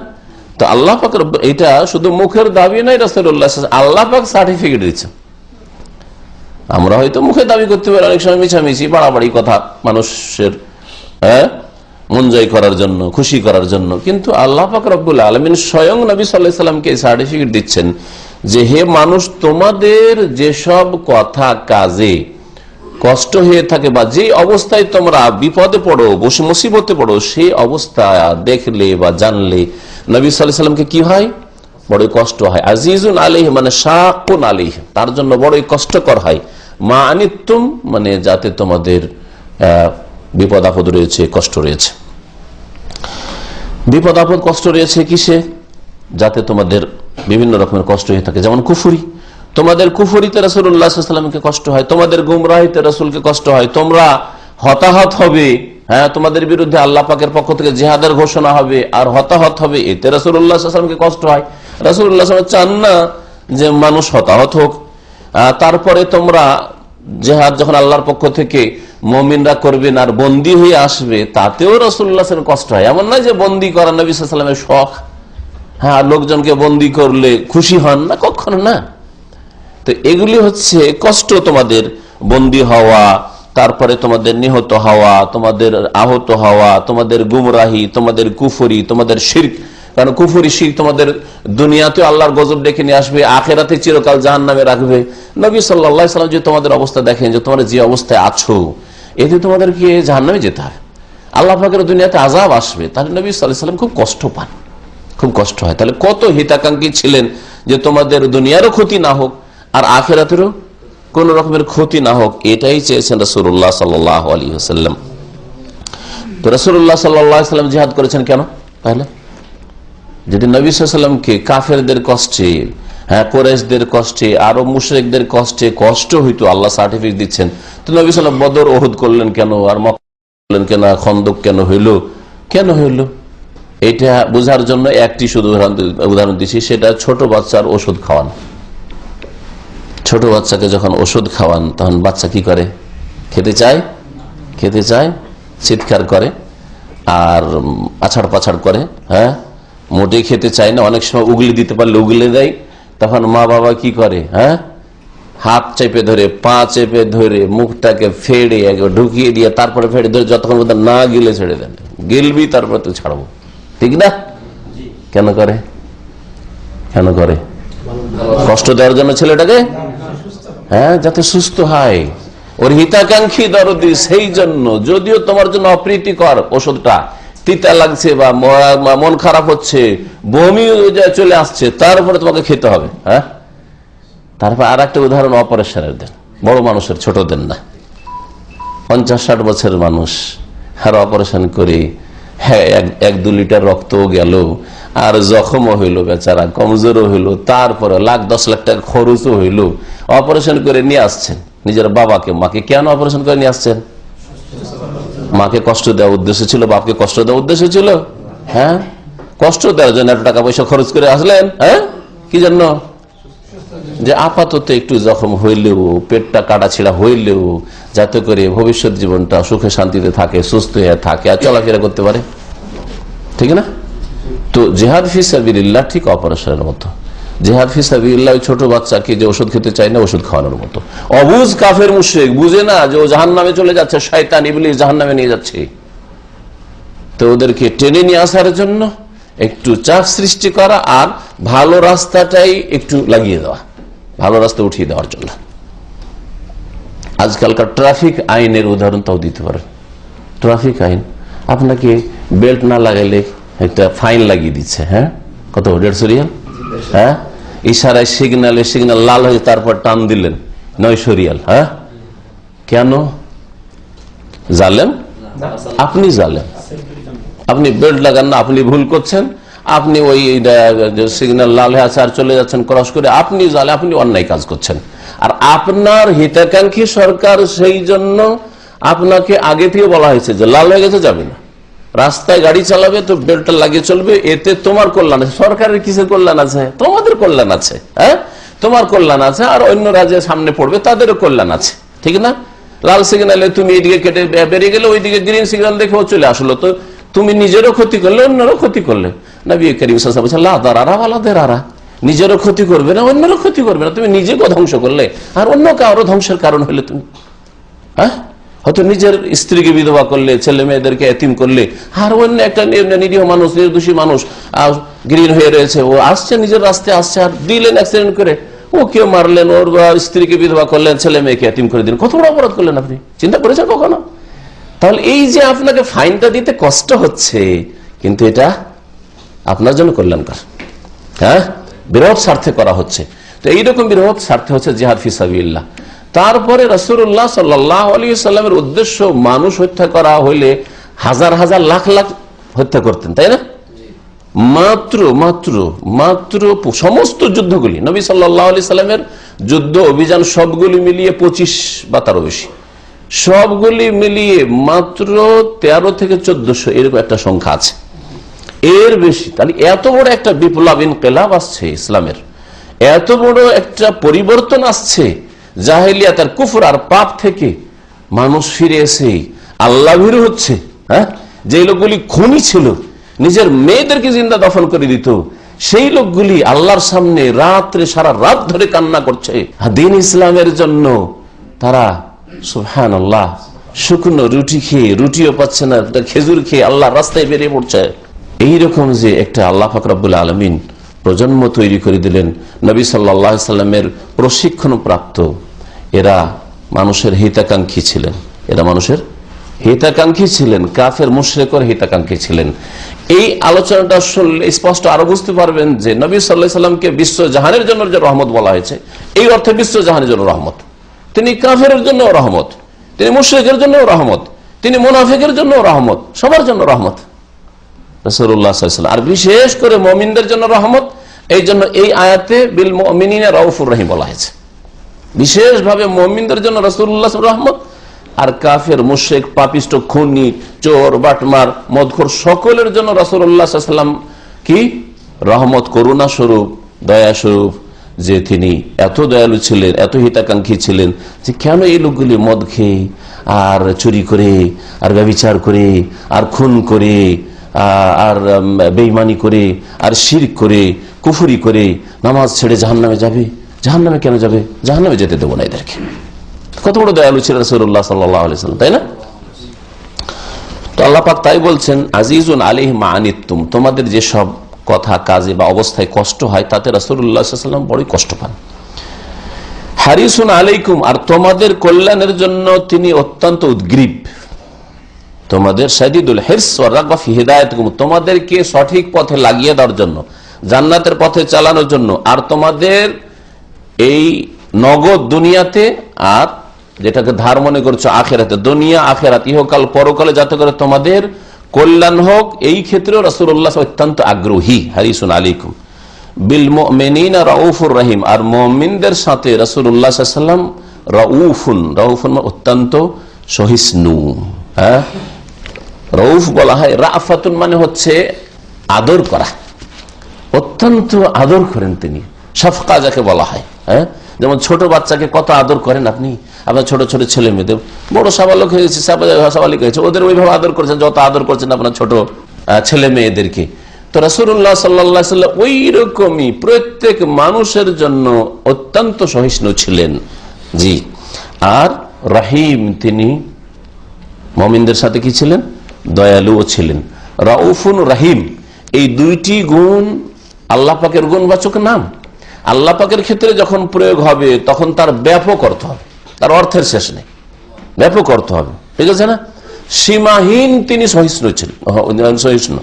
[SPEAKER 3] তো আল্লাহ পাক এটা শুধু মুখের দাবি নয়, রাসূলুল্লাহ আল্লাহ পাক সার্টিফিকেট দিচ্ছে। আমরা হয়তো মুখে দাবি করতে পারি অনেক সময় মিছামিছি বাড়াবাড়ি কথা মানুষের মন জয় করার জন্য, খুশি করার জন্য, কিন্তু আল্লাহ পাক রব্বুল আলামিন স্বয়ং নবী সাল্লাল্লাহু আলাইহি সাল্লামকে সার্টিফিকেট দিচ্ছেন যে হে মানুষ, তোমাদের যেসব কথা কাজে কষ্ট হয়ে থাকে বা যে অবস্থায় তোমরা বিপদে পড়ো, বসে মুসিবতে পড়ো, সেই অবস্থা দেখলে বা জানলে নবী সাল্লাল্লাহু আলাইহি সাল্লামকে কি হয়? বড় কষ্ট হয়। আজিজুন আলাইহি মানে শাকুন আলাইহি, তার জন্য বড়ই কষ্টকর হয়। মা আনিতুম মানে যাতে তোমাদের বিপদ আপদ রয়েছে, কষ্ট রয়েছে। বিপদ আপদ কষ্ট রয়েছে কিসে? যাতে তোমাদের বিভিন্ন রকমের কষ্ট হয়ে থাকে, যেমন কুফরি। তোমাদের কুফরিতে রাসূলুল্লাহ সাল্লাল্লাহু আলাইহি ওয়াসাল্লামকে কষ্ট হয়, তোমাদের গুমরাহিতে রাসূলকে কষ্ট হয়, তোমরা হতাহত হবে, তোমাদের বিরুদ্ধে আল্লাহ পাকের পক্ষ থেকে জিহাদের ঘোষণা হবে আর হতাহত হবে, এতে রাসূলুল্লাহ সাল্লাল্লাহু আলাইহি ওয়াসাল্লামকে কষ্ট হয়। রাসূলুল্লাহ সাল্লাল্লাহু আলাইহি ওয়াসাল্লাম চান না যে মানুষ হতাহত হোক। তারপরে তোমরা জিহাদ যখন আল্লাহর পক্ষ থেকে মুমিনরা করবেন আর বন্দী হয়ে আসবে, তাতেও রাসূলুল্লাহ সাল্লাল্লাহু আলাইহি ওয়াসাল্লাম কষ্ট হয়। এমন নয় যে বন্দী করা নবী সাল্লাল্লাহু আলাইহি ওয়াসাল্লামের শখ, লোকজনকে বন্দী করলে খুশি হন না, কখনো না। তো এগুলি হচ্ছে কষ্ট, তোমাদের বন্দী হওয়া, তারপরে তোমাদের নিহত হওয়া, তোমাদের আহত হওয়া, তোমাদের গুমরাহি, তোমাদের কুফরি, তোমাদের শিরক। কারণ কুফরি শিরক তোমাদের দুনিয়াতে আল্লাহর গজব ডেকে নিয়ে আসবে, আখিরাতে চিরকাল জাহান্নামে রাখবে। নবী সাল্লাল্লাহু আলাইহি ওয়াসাল্লাম যে তোমাদের অবস্থা দেখেন, যে তোমরা যে অবস্থায় আছো, এতে তোমাদেরকে জাহান্নামে যেতে হবে, আল্লাহ পাকের দুনিয়াতে আযাব আসবে, তাহলে নবী সাল্লাল্লাহু আলাইহি ওয়াসাল্লাম খুব কষ্ট পান, খুব কষ্ট হয়। তাহলে কত হিতাকাঙ্ক্ষী ছিলেন যে তোমাদের দুনিয়ারও ক্ষতি না হোক আর আখিরাতেরও কোন রকমের ক্ষতি না হোক, এটাই চেয়েছেন রাসূলুল্লাহ সাল্লাল্লাহু আলাইহি ওয়াসাল্লাম। তো রাসূলুল্লাহ সাল্লাল্লাহু আলাইহি ওয়াসাল্লাম জিহাদ করেছেন কেন? তাহলে যদি নবী সাল্লাল্লাহু আলাইহি ওয়াসাল্লামকে কাফেরদের কষ্টে, কুরাইশদের কষ্টে, আরব মুশরিকদের কষ্টে কষ্ট হইতো, আল্লাহ সার্টিফিকেট দিচ্ছেন, তো নবী সাল্লাল্লাহু আলাইহি ওয়াসাল্লাম বদর, উহুদ করলেন কেন, আর মক্কা করলেন কেন, খন্দক কেন হইলো, কেন হইলো? এটা বোঝার জন্য একটি শুধু উদাহরণ দিচ্ছি, সেটা ছোট বাচ্চার ওষুধ খাওয়ান। ছোট বাচ্চাকে যখন ওষুধ খাওয়ান, তখন বাচ্চা কি করে? খেতে চায়, চিৎকার করে আর আছাড় পাছাড় করে, মোটেই খেতে চায় না। অনেক সময় উগলি দিতে পারলে উগলে দেয়, তখন মা বাবা কি করে? হাত চেপে ধরে, পা চেপে ধরে, মুখটাকে ফেড়ে ঢুকিয়ে দিয়ে তারপরে ফেড়ে ধরে যতক্ষণ পর্যন্ত না গিলে ছেড়ে দেন, গিলবি তারপর তো ছাড়বো, ঠিক না? কেন করে? কষ্ট দেওয়ার জন্য ছেলেটাকে, যাতে সুস্থ হয়, ওর হিতাকাঙ্ক্ষী দরদি, সেই জন্য। যদিও তোমার জন্য অপ্রীতিকর ওষুধটা, তিতা লাগছে বা মন খারাপ হচ্ছে, বমি চলে আসছে, তারপরে তোমাকে খেতে হবে। তারপর আর একটা উদাহরণ অপারেশনের দেন, বড় মানুষের, ছোটদের না। 50-60 বছরের মানুষ আর অপারেশন করে 1-2 লিটার রক্ত গেল, আর জখমও হইল, বেচারা কমজোরও হইল, তারপরে 1,00,000-10 লাখ টাকা খরচও হইল, অপারেশন করে নিয়ে আসছেন নিজের বাবাকে, মাকে। কেন অপারেশন করে নিয়ে আসছেন? মাকে কষ্ট দেওয়ার উদ্দেশ্য ছিল, বাপকে কষ্ট দেওয়ার উদ্দেশ্য ছিল? কষ্ট দেওয়ার জন্য এত টাকা পয়সা খরচ করে আসলেন? কি জন্য? যে আপাতত একটু জখম হইলেও, পেটটা কাটা ছিঁড়া হইলেও, যাতে করে ভবিষ্যৎ জীবনটা সুখে শান্তিতে থাকে, সুস্থ হয়ে থাকে আর চলাফেরা করতে পারে, ঠিক না? তো জিহাদ ফি সাবিলিল্লাহ ঠিক অপারেশনের মতো। জিহাদ ফি সাবিলিল্লাহ ছোট বাচ্চাকে যে ওষুধ খেতে চায় না, ওষুধ খাওয়ানোর মতো। অবুঝ কাফের মুশরিক বুঝে না যে ও জাহান্নামে চলে যাচ্ছে, শয়তান ইবলিস জাহান্নামে নিয়ে যাচ্ছে, তো ওদেরকে টেনে নিয়ে আসার জন্য একটু চাপ সৃষ্টি করা আর ভালো রাস্তাটাই একটু লাগিয়ে দেওয়া, ভালো রাস্তা উঠিয়ে দেওয়ার জন্য। আজকালকার ট্রাফিক আইনের উদাহরণ তাও দিতে পারেন। ট্রাফিক আইন, আপনাকে বেল্ট না লাগাইলে একটা ফাইন লাগিয়ে দিচ্ছে, কত? 150 রিয়াল। ইশারায় সিগন্যাল লাল হয়ে তারপর টান দিলেন, 900 রিয়াল। কেন? জালেম আপনি, জালেম আপনি। বেল্ট লাগান না, আপনি ভুল করছেন, আপনি ওই সিগন্যাল লাল হয়ে আছে আর চলে যাচ্ছেন ক্রস করে, আপনি জালেম, আপনি অন্যায় কাজ করছেন। আর আপনার হিতাকাঙ্ক্ষী সরকার সেই জন্য আপনাকে আগে থেকে বলা হয়েছে যে লাল হয়ে গেছে, যাবে না, রাস্তায় গাড়ি চালাবে তো বেল্টটা লাগিয়ে চলবে, এতে তোমার কল্যাণ আছে। সরকারের কিসের কল্যাণ আছে? তোমাদের কল্যাণ আছে, তোমার কল্যাণ আছে, আর অন্য রাজ্যের সামনে পড়বে তাদেরও কল্যাণ আছে, ঠিক না? লাল সিগন্যালে তুমি এইদিকে কেটে বেরিয়ে গেলে, ওইদিকে গ্রিন সিগন্যাল দেখে ও চলে আসলো, তো তুমি নিজেরও ক্ষতি করলে অন্যেরও ক্ষতি করলে। নবী করিম সাল্লাল্লাহু আলাইহি ওয়াসাল্লাম বলেছেন লা দারারা ওয়ালা দিরারা, নিজেরও ক্ষতি করবে না অন্যেরও ক্ষতি করবে না, তুমি নিজেকে ধ্বংস করলে আর অন্য কারো ধ্বংসের কারণ হলে তুমি। হ্যাঁ, হয়তো নিজের স্ত্রীকে বিধবা করলে, ছেলে মেয়েদেরকে এতিম করলে, আর অন্য একটা নিরীহ মানুষ, নির্দোষী মানুষ গ্রিন হয়ে রয়েছে, ও আসছে নিজের রাস্তায় আসছে আর দিলেন অ্যাক্সিডেন্ট করে, ও কেউ মারলেন, ওর স্ত্রীকে বিধবা করলেন, ছেলে মেয়েকে এতিম করে দিলেন, কত বড় অপরাধ করলেন আপনি, চিন্তা করেছেন কখনো? তাহলে এই যে আপনাকে ফাইনটা দিতে কষ্ট হচ্ছে, কিন্তু এটা আপনার জন্য কল্যাণকর। হ্যাঁ, বৃহৎ স্বার্থে করা হচ্ছে। তো এইরকম বৃহৎ স্বার্থে হচ্ছে জিহাদ ফি সাবিলিল্লাহ। তারপরে রাসূলুল্লাহ সাল্লাল্লাহু আলাইহি ওয়াসাল্লামের উদ্দেশ্য মানুষ হত্যা করা হইলে হাজার হাজার লাখ লাখ হত্যা করতেন, তাই না? মাত্র মাত্র মাত্র সমস্ত যুদ্ধগুলি নবী সাল্লাল্লাহু আলাইহি সাল্লামের যুদ্ধ অভিযান সবগুলি মিলিয়ে 25 বা তারও বেশি, সবগুলি মিলিয়ে মাত্র 13 থেকে 1400 এরকম একটা সংখ্যা আছে, এর বেশি। তাহলে এত বড় একটা বিপ্লব ইনকিলাব আসছে ইসলামের, এত বড় একটা পরিবর্তন আসছে জাহেলিয়াত আর কুফর আর পাপ থেকে মানুষ ফিরে এসে আল্লাহ ভীরু হচ্ছে। হ্যাঁ, যে লোকগুলি খুনি ছিল, নিজের মেয়েদেরকে জিন্দা দফন করে দিত, সেই লোকগুলি আল্লাহর সামনে রাত্রে সারা রাত ধরে কান্না করছে দ্বীন ইসলামের জন্য। তারা সুবহানাল্লাহ শুকনো রুটি খেয়ে, রুটিও পাচ্ছে না, খেজুর খেয়ে আল্লাহর রাস্তায় বেরিয়ে পড়ছে। এইরকম যে একটা আল্লাহ পাক রব্বুল আলামিন প্রজন্ম তৈরি করে দিলেন, নবী সাল্লাল্লাহু আলাইহি সাল্লামের প্রশিক্ষণ প্রাপ্ত, এরা মানুষের হিতাকাঙ্ক্ষী ছিলেন, এরা মানুষের হিতাকাঙ্ক্ষী ছিলেন, কাফের মুশরিকর হিতাকাঙ্ক্ষী ছিলেন। এই আলোচনাটা শুনলে স্পষ্ট আরো বুঝতে পারবেন যে নবী সাল্লাল্লাহু আলাইহি সাল্লামকে বিশ্ব জাহানের জন্য যে রহমত বলা হয়েছে, এই অর্থে বিশ্ব জাহানের জন্য রহমত। তিনি কাফেরের জন্য রহমত, তিনি মুশরিকের জন্য রহমত, তিনি মুনাফিকের জন্য রহমত, সবার জন্য রহমত রাসূলুল্লাহ সাল্লাল্লাহু আলাইহি ওয়াসাল্লাম। আর বিশেষ করে মুমিনদের জন্য রহমত, এই জন্য এই আয়াতে বিল মুমিনিনা রাউফুর রহিম বলা হয়েছে। বিশেষভাবে মুমিনদের জন্য রাসূলুল্লাহ রহমত, আর কাফের মুশরিক পাপিষ্ট খুনি চোর বাটমার মদখোর সকলের জন্য রাসূলুল্লাহ সাল্লাল্লাহু আলাইহি ওয়াসাল্লাম কি রহমত, করুণা স্বরূপ, দয়া স্বরূপ, যে তিনি এত দয়ালু ছিলেন, এত হিতাকাঙ্ক্ষী ছিলেন যে কেন এই লোকগুলি মদ খেয়ে আর চুরি করে আর ব্যভিচার করে আর খুন করে আর বেঈমানি করে আর শিরক করে কুফরি করে নামাজ ছেড়ে জাহান্নামে যাবে? জাহান্নামে কেন যাবে? জাহান্নামে যেতে দেবো না এদেরকে। কত বড় দয়ালু ছিলেন রাসূলুল্লাহ সাল্লাল্লাহু আলাইহি ওয়াসাল্লাম, তাই না? তো আল্লাহ পাক তাই বলছেন আজিজুন আলাইহি মা আনিতুম, তোমাদের যে সব কথা কাজে বা অবস্থায় কষ্ট হয় তাতে রাসূলুল্লাহ সাল্লাল্লাহু আলাইহি ওয়াসাল্লাম বড়ই কষ্ট পান। হারিসুন আলাইকুম, আর তোমাদের কল্যাণের জন্য তিনি অত্যন্ত উদ্গ্রীব, তোমাদের শাদীদুল হিরস ওয়া রাগবা ফি হিদায়াতিকুম, তোমাদেরকে সঠিক পথে লাগিয়ে দেওয়ার জন্য, জান্নাতের পথে চালানোর জন্য, আর তোমাদের এই নগদ দুনিয়াতে আর যেটাকে ধার মনে করছো আখেরাতে, দুনিয়া আখেরাত ইহকাল পরকালে যাতে করে তোমাদের কল্যাণ হোক, এই ক্ষেত্রেও রাসূলুল্লাহ অত্যন্ত আগ্রহী। হারিসুন আলাইকুম বিল মুমিনিনা রাউফুর রহিম, আর মুমিনদের সাথে রাসূলুল্লাহ সাল্লাল্লাহু আলাইহি ওয়াসাল্লাম রাউফুন, রাউফুন অত্যন্ত সহিষ্ণু। হ্যাঁ, রউফ বলা হয়, রাফাতুন মানে হচ্ছে আদর করা, অত্যন্ত আদর করেন তিনি, শফকা যাকে বলা হয়। হ্যাঁ, যেমন ছোট বাচ্চাকে কত আদর করেন আপনি, আপনার ছোট ছোট ছেলে মেয়েদের, বড় সাবালক হয়েছে, সাবালিক হয়েছে, ওদের ওইভাবে আদর করছেন যত আদর করছেন আপনার ছোট ছেলে মেয়েদেরকে। তো রাসূলুল্লাহ সাল্লাল্লাহু আলাইহি ওয়াসাল্লাম ওই রকমই প্রত্যেক মানুষের জন্য অত্যন্ত সহিষ্ণু ছিলেন। জি, আর রহিম, তিনি মুমিনদের সাথে কি ছিলেন? দয়ালুও ছিলেন। রাউফুন রহিম, এই দুইটি গুণ আল্লাহ পাকের গুণবাচক নাম। আল্লাহ পাকের ক্ষেত্রে যখন প্রয়োগ হবে তখন তার ব্যাপক অর্থ হবে, তার অর্থের শেষ নেই, ব্যাপক অর্থ হবে, ঠিক আছে না? সীমাহীন তিনি সহিষ্ণু ছিলেন, সহিষ্ণু,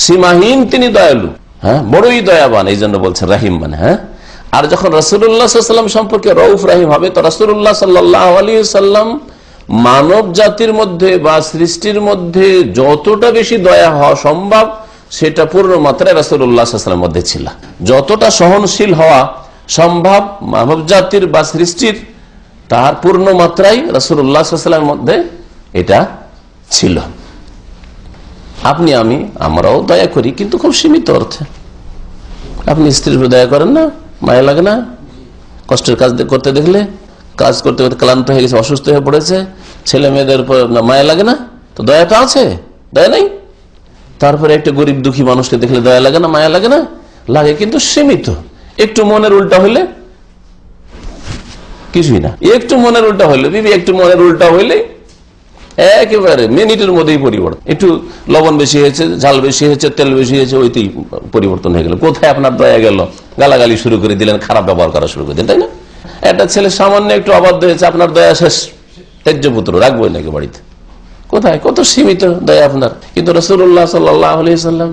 [SPEAKER 3] সীমাহীন তিনি দয়ালু, হ্যাঁ, বড়ই দয়াবান, এই জন্য বলছেন রাহিম মানে। হ্যাঁ, আর যখন রাসূলুল্লাহ সাল্লাল্লাহু আলাইহি ওয়াসাল্লাম সম্পর্কে রউফ রাহিম হবে, তো রাসূলুল্লাহ সাল্লাল্লাহু আলাইহি ওয়াসাল্লাম মানব জাতির মধ্যে বা সৃষ্টির মধ্যে যতটা বেশি দয়া হওয়া সম্ভব সেটা পূর্ণ মাত্রায় রাসূলুল্লাহ সাল্লাল্লাহু আলাইহি ওয়াসাল্লামের মধ্যে ছিল। যতটা সহনশীল হওয়া সম্ভব মানব জাতির বা সৃষ্টির, তার পূর্ণ মাত্রায় রাসূলুল্লাহ সাল্লাল্লাহু আলাইহি ওয়াসাল্লামের মধ্যে এটা ছিল। আপনি আমরাও দয়া করি, কিন্তু খুব সীমিত অর্থে। আপনি স্ত্রীর উপর দয়া করেন না? মায়া লাগে না? কষ্টের কাজ করতে দেখলে, কাজ করতে করতে ক্লান্ত হয়ে গেছে, অসুস্থ হয়ে পড়েছে, ছেলে মেয়েদের উপর মায়া লাগে না? তো দয়া তো আছে, দয়া নাই? তারপরে একটা গরিব দুঃখী মানুষকে দেখলে দয়া লাগে না, মায়া লাগে না? লাগে, কিন্তু সীমিত। একটু মনের উল্টা হইলে কিছুই না, একটু মনের উল্টা হইলে, বিবি একটু মনের উল্টা হইলে একেবারে মিনিটের মধ্যেই পরিবর্তন। একটু লবণ বেশি হয়েছে, ঝাল বেশি হয়েছে, তেল বেশি হয়েছে, ওইতেই পরিবর্তন হয়ে গেল। কোথায় আপনার দয়া গেল? গালাগালি শুরু করে দিলেন, খারাপ ব্যবহার করা শুরু করে দিলেন, তাই না? একটা ছেলে সামান্য একটু অবাধ্য হয়েছে, আপনার দয়া শেষ, ত্যায্যপুত্র রাখবোই নাকি বাড়িতে? কোথায়? কত সীমিত দয়া আপনার। কিন্তু রাসূলুল্লাহ সাল্লাল্লাহু আলাইহি ওয়াসাল্লাম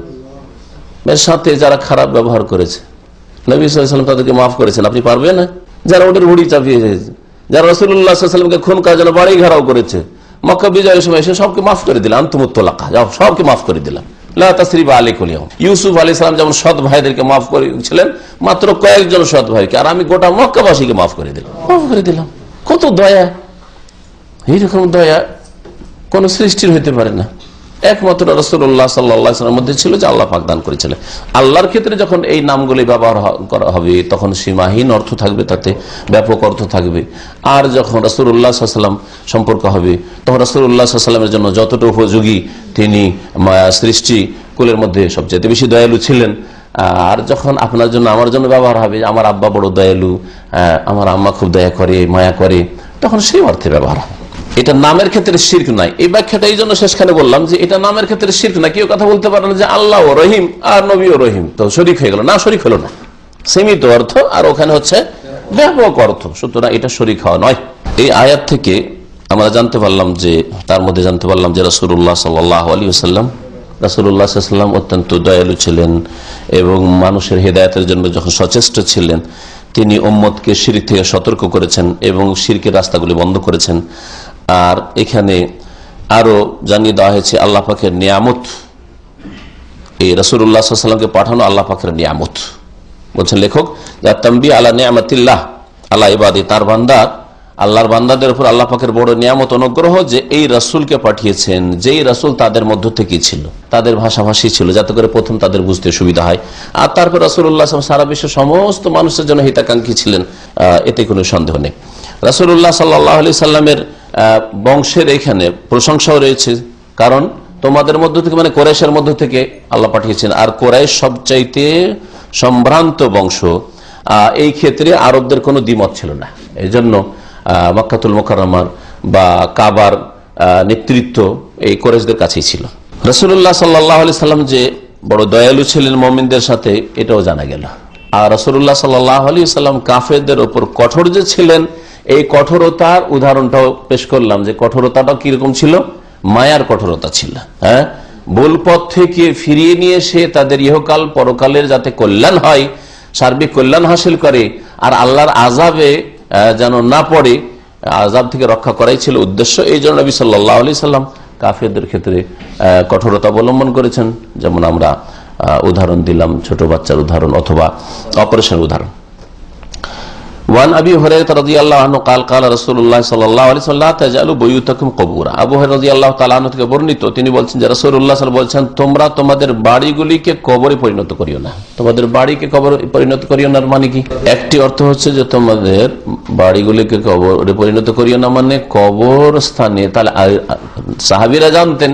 [SPEAKER 3] এর সাথে যারা খারাপ ব্যবহার করেছে, নবী সাল্লাল্লাহু আলাইহি ওয়াসাল্লাম তাদেরকে মাফ করেছেন। আপনি পারবেন না? যারা ওদের হুড়ি চাপিয়ে দিয়েছে, যারা রাসূলুল্লাহ সাল্লাল্লাহু আলাইহি ওয়াসাল্লামকে খুন করার জন্য বাড়ি ঘেরাও করেছে, মক্কা বিজয়ের সময় এসে সবকে মাফ করে দিলাম, আনতুমুত তালাকা, যাও সবকে মাফ করে দিলাম, লা তাসরিবা আলাইকুম আল-ইয়াউম। ইউসুফ আলাইহিস সালাম যেমন সৎ ভাইদেরকে মাফ করেছিলেন, মাত্র কয়েকজন সৎ ভাইকে, আর আমি গোটা মক্কাবাসীকে মাফ করে দিলাম। কত দয়া! এইরকম দয়া কোন সৃষ্টির হইতে পারে না, একমাত্র রাসূলুল্লাহ সাল্লাল্লাহু আলাইহি ওয়াসাল্লামের মধ্যে ছিল, যে আল্লাহ পাক দান করেছিলেন। আল্লাহর ক্ষেত্রে যখন এই নামগুলি ব্যবহার করা হবে, তখন সীমাহীন অর্থ থাকবে, তাতে ব্যাপক অর্থ থাকবে। আর যখন রাসূলুল্লাহ সাল্লাল্লাহু আলাইহি ওয়াসাল্লাম সম্পর্ক হবে, তখন রাসূলুল্লাহ সাল্লাল্লাহু আলাইহি ওয়াসাল্লামের জন্য যতটা উপযোগী, তিনি সৃষ্টি কুলের মধ্যে সবচেয়ে বেশি দয়ালু ছিলেন। আর যখন আপনার জন্য, আমার জন্য ব্যবহার হবে, আমার আব্বা বড় দয়ালু, আমার আম্মা খুব দয়া করে, মায়া করে, তখন সেই অর্থে ব্যবহার হবে। এটা নামের ক্ষেত্রে শিরক নাই। এই ব্যাখ্যাটা এই জন্য শেষখানে বললাম যে এটা নামের ক্ষেত্রে শিরক না। কেউ কথা বলতে পারে না যে আল্লাহ ও রহিম আর নবী ও রহিম, তো শরীক হয়ে গেল না, শরীক হলো না, সীমিত অর্থ, আর ওখানে হচ্ছে ব্যাপক অর্থ, সুতরাং এটা শরীক হওয়া নয়। এই আয়াত থেকে আমরা জানতে পারলাম যে, তার মধ্যে জানতে পারলাম যে রাসূলুল্লাহ সাল্লাল্লাহু আলাইহি ওয়াসাল্লাম অত্যন্ত দয়ালু ছিলেন এবং মানুষের হেদায়েতের জন্য যখন সচেষ্ট ছিলেন, তিনি উম্মতকে শিরক থেকে সতর্ক করেছেন এবং শিরকের রাস্তাগুলি বন্ধ করেছেন। আর এখানে আরো জানিয়ে দেওয়া হয়েছে আল্লাহ পাকের নিয়ামত, এই রাসূলুল্লাহ সাল্লাল্লাহু আলাইহি ওয়াসাল্লামকে পাঠানো আল্লাহ পাকের নিয়ামত। বলছেন লেখক, তানবী আলা নিয়ামাতিল্লাহ আলা ইবাদি, তার বান্দা, আল্লাহর বান্দাদের উপর আল্লাহ পাকের বড় নিয়ামত, অনুগ্রহ, যে এই রাসূলকে পাঠিয়েছেন, যেই রাসূল তাদের মধ্য থেকেই ছিল, তাদের ভাষাভাষী ছিল, যাতে করে প্রথম তাদের বুঝতে সুবিধা হয়। আর তারপর রাসূলুল্লাহ সাল্লাল্লাহু আলাইহি ওয়াসাল্লাম সারা বিশ্বের সমস্ত মানুষের জন্য হিতাকাঙ্ক্ষী ছিলেন, এতে কোনো সন্দেহ নেই। রাসূলুল্লাহ সাল্লাল্লাহু আলাইহি সাল্লামের বংশের এখানে প্রশংসাও রয়েছে, কারণ তোমাদের মধ্য থেকে, মানে কোরাইশের মধ্য থেকে আল্লাহ পাঠিয়েছেন। আর কোরাইশ সবচাইতে সম্ভ্রান্ত বংশ, এই ক্ষেত্রে আরবদের কোনো দ্বিমত ছিল না। এই জন্য মক্কাতুল মুকাররমার বা কাবার নেতৃত্ব এই কোরাইশদের কাছেই ছিল। রাসূলুল্লাহ সাল্লাল্লাহু আলাইহি সাল্লাম যে বড় দয়ালু ছিলেন মুমিনদের সাথে, এটাও জানা গেল। আর রাসূলুল্লাহ সাল্লাল্লাহু আলাইহি সাল্লাম কাফেরদের উপর কঠোর যে ছিলেন, এই কঠোরতার উদাহরণটাও পেশ করলাম, যে কঠোরতাটা কিরকম ছিল, মায়ার কঠোরতা ছিল। হ্যাঁ, ভুল পথ থেকে ফিরিয়ে নিয়ে এসে তাদের ইহকাল পরকালের যাতে কল্যাণ হয়, সার্বিক কল্যাণ হাসিল করে, আর আল্লাহর আযাবে যেন না পড়ে, আযাব থেকে রক্ষা করাই ছিল উদ্দেশ্য। এই জন্য নবী সাল্লাল্লাহু আলাইহি সাল্লাম কাফেরদের ক্ষেত্রে কঠোরতা অবলম্বন করেছেন। যেমন আমরা উদাহরণ দিলাম, ছোট বাচ্চার উদাহরণ অথবা অপারেশনের উদাহরণ। ওয়ান আবি হুরায়রা রাদিয়াল্লাহু আনহু قال قال رسول الله صلى الله عليه وسلم لا تجعلوا بيوتكم قبورا। আবু হুরায়রা রাদিয়াল্লাহু তাআলা আনহু থেকে বর্ণিত, তিনি বলছেন যে রাসূলুল্লাহ সাল্লাল্লাহু আলাইহি ওয়াসাল্লাম বলছেন, তোমরা তোমাদের বাড়িগুলিকে কবরে পরিণত করিও না। তোমাদের বাড়িকে কবরে পরিণত করিও না মানে কি? একটি অর্থ হচ্ছে যে তোমাদের বাড়িগুলিকে কবরে পরিণত করিও না, মানে কবরস্থানে। তাহলে সাহাবীরা জানতেন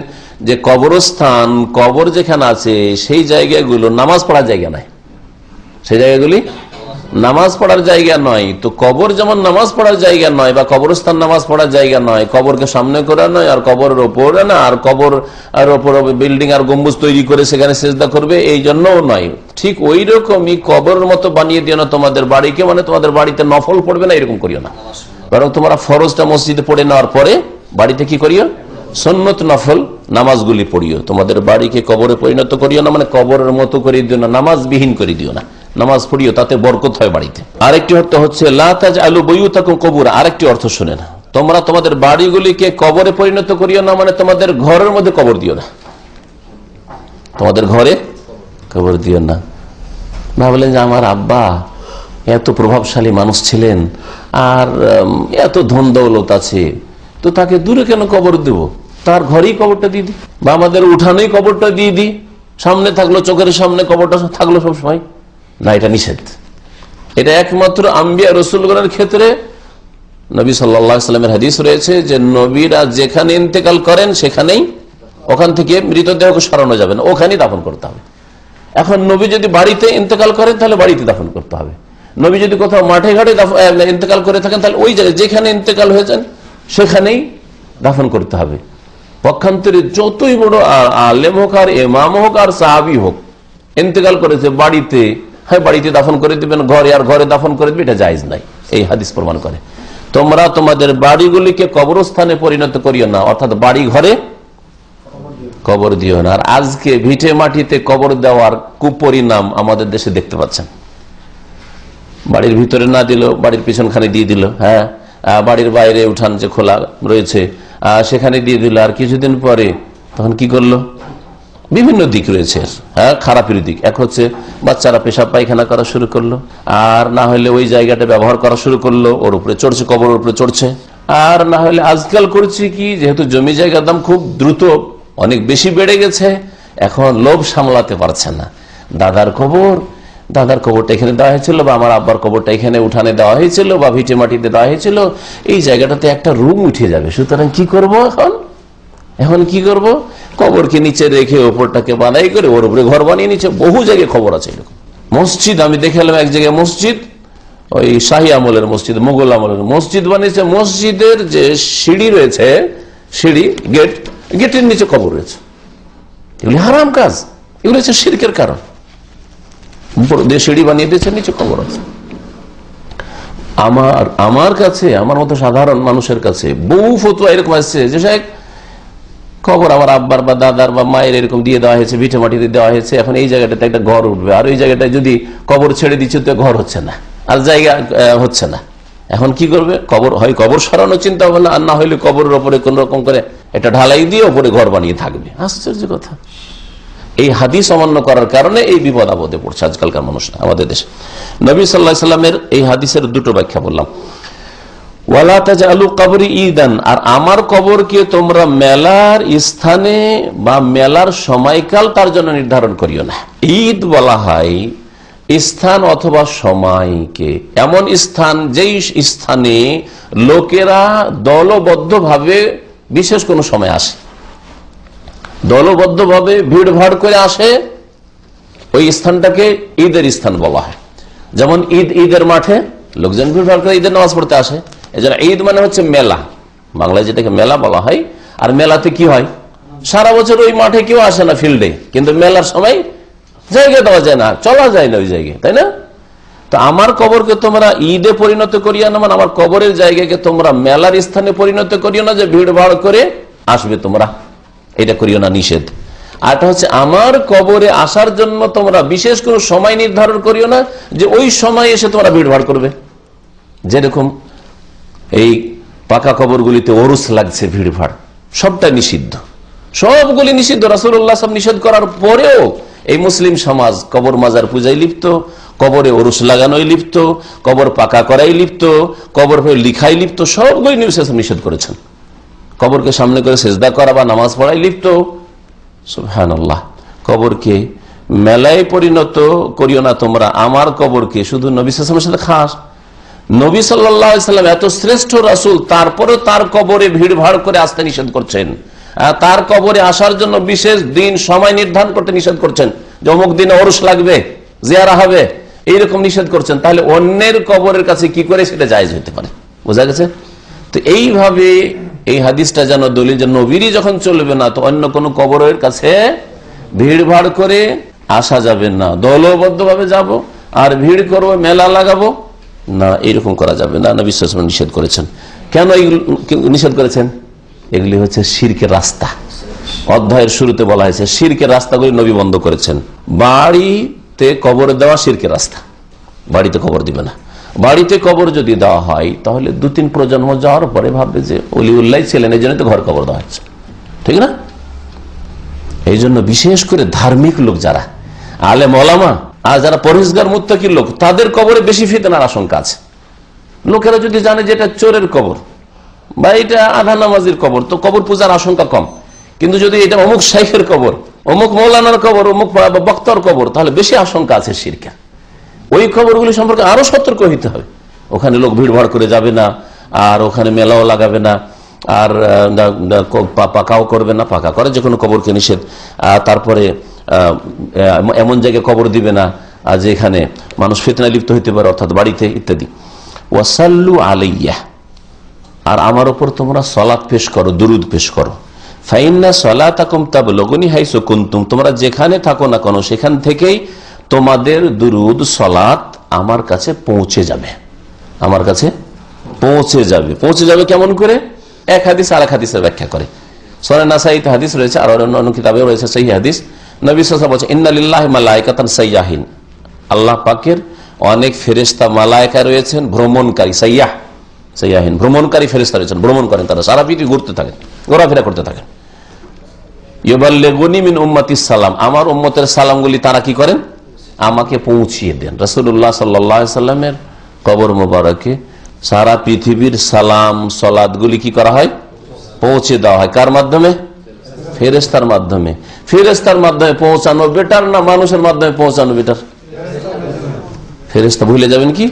[SPEAKER 3] যে কবরস্থান, কবর যেখানে আছে সেই জায়গাগুলো নামাজ পড়ার জায়গা নয়, সেই জায়গাগুলি নামাজ পড়ার জায়গা নয়। তো কবর যেমন নামাজ পড়ার জায়গা নয়, বা কবরস্থান নামাজ পড়ার জায়গা নয়, কবরকে সামনে করে নয়, আর কবরের ওপরে না, আর কবর আর ওপর বিল্ডিং আর গম্বুজ তৈরি করে সেখানে সিজদা করবে, এই জন্যও নয়। ঠিক ওই রকমই কবরের মতো বানিয়ে দিও না তোমাদের বাড়িকে, মানে তোমাদের বাড়িতে নফল পড়বে না এরকম করিও না, বরং তোমরা ফরজটা মসজিদে পড়ে নেওয়ার পরে বাড়িতে কি করিও, সুন্নত নফল নামাজগুলি পড়িও। তোমাদের বাড়িকে কবরে পরিণত করিও না, মানে কবরের মতো করে দিও না, নামাজ বিহীন করে দিও না, নামাজ পড়িও, তাতে বরকত হয় বাড়িতে। আরেকটি অর্থ হচ্ছে লা তাজআলু বুয়ুতাকুম কুবুরা। আরেকটি অর্থ শুনেন, তোমরা তোমাদের বাড়িগুলিকে কবরে পরিণত করিও না, মানে তোমাদের ঘরের মধ্যে কবর দিও না, তোমাদের ঘরে কবর দিও না। ভাবলেন যে আমার আব্বা এত প্রভাবশালী মানুষ ছিলেন, আর এত ধন দৌলত আছে, তো তাকে দূরে কেন কবর দেব, তার ঘরেই কবরটা দিয়ে দিই, বা আমাদের উঠানেই কবরটা দিয়ে দিই, সামনে থাকলো, চোখের সামনে কবরটা থাকলো সবসময় না, এটা নিষেধ। এটা একমাত্র আম্বিয়া রাসূলগণের ক্ষেত্রে। নবী সাল্লাল্লাহু আলাইহি ওয়াসাল্লামের হাদিস রয়েছে যে নবীরা যেখানে ইন্তেকাল করেন সেখানেই ওখান থেকে মৃতদেহকে সরানো যাবে না, ওখানেই দাফন করতে হবে। এখন নবী যদি বাড়িতে ইন্তেকাল করেন তাহলে বাড়িতে দাফন করতে হবে। নবী যদি কোথাও মাঠে ঘাটে ইন্তেকাল করে থাকেন তাহলে ওই জায়গায় যেখানে ইন্তেকাল হয়েছেন সেখানেই দাফন করতে হবে। পক্ষান্তরে যতই বড় আলেম হোক আর ইমাম হোক আর সাহাবী হোক, ইন্তেকাল করেছে বাড়িতে, হ্যাঁ বাড়িতে দাফন করে দিবেন, ঘরে আর ঘরে দাফন করে দিবে, এটা জায়েজ নাই। এই হাদিস প্রমাণ করে তোমরা তোমাদের বাড়িগুলিকে কবরস্থানে পরিণত করিও না, অর্থাৎ বাড়ি ঘরে কবর দিও না। আর আজকে ভিটে মাটিতে কবর দেওয়ার কুপরিণাম আমাদের দেশে দেখতে পাচ্ছেন। বাড়ির ভিতরে না দিল, বাড়ির পিছনখানে দিয়ে দিল, হ্যাঁ বাড়ির বাইরে উঠান যে খোলা রয়েছে সেখানে দিয়ে দিল, আর কিছুদিন পরে তখন কি করলো, বিভিন্ন দিক রয়েছে, হ্যাঁ খারাপের দিক। এক হচ্ছে বাচ্চারা পেশাব পায়খানা করা শুরু করলো, আর না হলে ওই জায়গাটা ব্যবহার করা শুরু করলো, ওর উপরে চড়ছে, কবরের উপরে চড়ছে। আর না হলে আজকাল করছে কি, যেহেতু জমি জায়গার দাম খুব দ্রুত অনেক বেশি বেড়ে গেছে, এখন লোভ সামলাতে পারছে না, দাদার কবরটা এখানে দেওয়া হয়েছিল, বা আমার আব্বার কবরটা এখানে উঠানে দেওয়া হয়েছিল, বা ভিটে মাটিতে দেওয়া হয়েছিল, এই জায়গাটাতে একটা রুম উঠে যাবে, সুতরাং কি করব, এখন কি করব, কবরকে নিচে রেখে ওপরটাকে বানাই করে ওর উপরে ঘর বানিয়ে নিচ্ছে। বহু জায়গায় খবর আছে এরকম। মসজিদ আমি দেখে এলাম এক জায়গায়, মসজিদ ওই শাহী আমলের মসজিদ, মুঘল আমলের মসজিদ বানিয়েছে, মসজিদের যে সিঁড়ি রয়েছে, সিঁড়ি গেটের নিচে কবর রয়েছে। এগুলি হারাম কাজ, এগুলো হচ্ছে শিরকের কারণ। সিঁড়ি বানিয়ে দিয়েছে, নিচে কবর আছে। আমার কাছে, আমার মতো সাধারণ মানুষের কাছে বহু ফতোয়া এরকম আসছে যে সাহেব কবর আমার আব্বার বা দাদার বা মায়ের এরকম দিয়ে দেওয়া হয়েছে, ভিটে মাটিতে দেওয়া হয়েছে, এখন এই জায়গাটাতে একটা ঘর উঠবে, আর ওই জায়গাটায় যদি কবর ছেড়ে দিচ্ছে তো ঘর হচ্ছে না, আর জায়গা হচ্ছে না। এখন কি করবে, কবর সরানোর চিন্তা হবে না, আর না হলে কবরের ওপরে কোন রকম করে এটা ঢালাই দিয়ে ওপরে ঘর বানিয়ে থাকবে। আশ্চর্য কথা। এই হাদিস অমান্য করার কারণে এই বিপদ আপদে পড়ছে আজকালকার মানুষ আমাদের দেশে। নবী সাল্লাল্লাহু আলাইহি সাল্লামের এই হাদিসের দুটো ব্যাখ্যা বললাম। ওয়ালা তাজআলু কবরি ঈদান, আর আমার কবরকে তোমরা মেলার স্থানে বা মেলার সময়কাল তার জন্য নির্ধারণ করিও না। ঈদ বলা হয় স্থান অথবা সময়কে, এমন স্থান যেই স্থানে লোকেরা দলবদ্ধভাবে বিশেষ কোনো সময় আসে, দলবদ্ধভাবে ভিড় ভাড় করে আসে, ওই স্থানটাকে ঈদের স্থান বলা হয়। যেমন ঈদের মাঠে লোকজন ভিড় ভাড় করে ঈদের নামাজ পড়তে আসে, এজন্য ঈদ মানে হচ্ছে মেলা, বাংলায় যেটাকে মেলা বলা হয়। আর মেলাতে কি হয়, সারা বছর ওই মাঠে কেউ আসে না ফিল্ডে, কিন্তু মেলার সময় জায়গা দেওয়া যায় না, চলা যায় না ওই জায়গায়, তাই না? তো আমার কবরকে তোমরা ঈদে পরিণত করিও না, মানে আমার কবরের জায়গাকে তোমরা মেলার স্থানে পরিণত করিও না যে ভিড় ভাড় করে আসবে তোমরা, এটা করিও না, নিষেধ। আর এটা হচ্ছে আমার কবরে আসার জন্য তোমরা বিশেষ কোনো সময় নির্ধারণ করিও না যে ওই সময় এসে তোমরা ভিড় ভাড় করবে। যেরকম এই পাকা কবরগুলিতে ওরস লাগছে, ভিড় ভাড়, সবটা নিষিদ্ধ, সবগুলি নিষিদ্ধ। রাসূলুল্লাহ সাল্লাল্লাহু আলাইহি ওয়াসাল্লাম নিষেধ করার পরেও এই মুসলিম সমাজ কবর মাজার পূজায় লিপ্ত, কবরে ওরস লাগানোই লিপ্ত, কবর পাকা করাই লিপ্ত, কবর লিখাই লিপ্ত, সবগুলি নিষেধ করেছেন। কবরকে সামনে করে সেজদা করা বা নামাজ পড়াই লিপ্ত। সুবহানাল্লাহ। কবরকে মেলায় পরিণত করিও না তোমরা, আমার কবরকে শুধু নবী সাল্লাল্লাহু আলাইহি ওয়াসাল্লামের সাথে খাস। নবী সাল্লাল্লাহু আলাইহি ওয়াসাল্লাম এত শ্রেষ্ঠ রাসূল, তারপরে তার কবরে ভিড় ভাড় করে আসতে নিষেধ করছেন, তার কবরে আসার জন্য বিশেষ দিন সময় নির্ধারণ করতে নিষেধ করছেন, যে অমুক দিনে ওরস লাগবে, জিয়ারা হবে, এইরকম নিষেধ করছেন। তাহলে অন্যের কবরের কাছে কি করে সেটা জায়েজ হতে পারে? বোঝা গেছে? তো এইভাবে এই হাদিসটা যেন দলিল যে নবীরই যখন চলবে না, তো অন্য কোন কবরের কাছে ভিড় ভাড় করে আসা যাবে না। দলবদ্ধ ভাবে যাব আর ভিড় করবো, মেলা লাগাবো না, এরকম করা যাবে না। নবী সাল্লাল্লাহু আলাইহি ওয়াসাল্লাম নিষেধ করেছেন। কেন নিষেধ করেছেন? এগুলি হচ্ছে শিরকের রাস্তা। অধ্যায়ের শুরুতে বলা হয়েছে শিরকের রাস্তাগুলি নবী বন্ধ করেছেন। বাড়িতে কবর দেওয়া শিরকের রাস্তা, বাড়িতে কবর দিবে না। বাড়িতে কবর যদি দেওয়া হয় তাহলে 2-3 প্রজন্ম যাওয়ার পরে ভাববে যে অলিউল্লাহ ছিলেন, এই জন্য তো ঘর কবর দেওয়া হচ্ছে, ঠিক না? এই জন্য বিশেষ করে ধার্মিক লোক যারা আলেম ওলামা আর যারা পরহেজগার মুত্তাকির লোক, তাদের কবরে বেশি ফিতনার আশঙ্কা আছে। লোকেরা যদি জানে যে এটা চোরের কবর বা এটা আধা নামাজির কবর, তো কবর পূজার আশঙ্কা কম। কিন্তু যদি এটা অমুক শাইখের কবর, অমুক মৌলানার কবর, অমুক বক্তার কবর, তাহলে বেশি আশঙ্কা আছে শিরকের। ওই খবরগুলি সম্পর্কে আরো সতর্ক হইতে হবে। ওখানে লোক ভিড় ভাড় করে যাবে না, আর ওখানে মেলাও লাগাবে না, আর পাকাও করবে না, পাকা করে যে কোনো কবরকে নিষেধ। তারপরে এমন জায়গায় কবর দিবে না যেখানে মানুষ ফিতনায় লিপ্ত হইতে পারে, অর্থাৎ বাড়িতে ইত্যাদি। ওয়াসাল্লু আলাইয়া, আর আমার উপর তোমরা সালাত পেশ করো, দুরুদ পেশ করো। ফাইন্না সালাতাকুম তাবলুগুনি হাইসু কুনতুম, তোমরা যেখানে থাকো না কেন সেখান থেকেই তোমাদের দুরুদ সালাত আমার কাছে পৌঁছে যাবে, আমার কাছে পৌঁছে যাবে। পৌঁছে যাবে কেমন করে? এক হাদিস আর এক হাদিসের ব্যাখ্যা করে। সূরা নাসাইতে হাদিস রয়েছে, আর অন্য কিতাবেও রয়েছে সহিহ হাদিস। নবী সাল্লাল্লাহু আলাইহি ওয়াসাল্লাম বলেছেন, ইন্না লিল্লাহি মালাইকাতান সাইয়াহিন, আল্লাহ পাকের অনেক ফেরেশতা মালায়েকা রয়েছেন ভ্রমণকারী, সাইয়াহিন ভ্রমণকারী ফেরেশতা রয়েছেন, ভ্রমণ করেন, তারা সারা পৃথিবী ঘুরতে থাকেন, ঘোরাফেরা করতে থাকেন। ইউবাল্লিগুনি মিন উম্মতিস সালাম, আমার উম্মতের সালামগুলি তারা কি করেন? আমাকে পৌঁছিয়ে দেন। রাসূলুল্লাহ সাল্লাল্লাহু আলাইহি ওয়াসাল্লামের কবর মোবারকে সারা পৃথিবীর সালাম সালাতগুলি কি করা হয়? পৌঁছে দেওয়া হয়। কার মাধ্যমে? ফেরেশতার মাধ্যমে। ফেরেশতার মাধ্যমে পৌঁছানো বেটার না মানুষের মাধ্যমে পৌঁছানো বেটার? ফেরেশতা ভুলে যাবেন কি?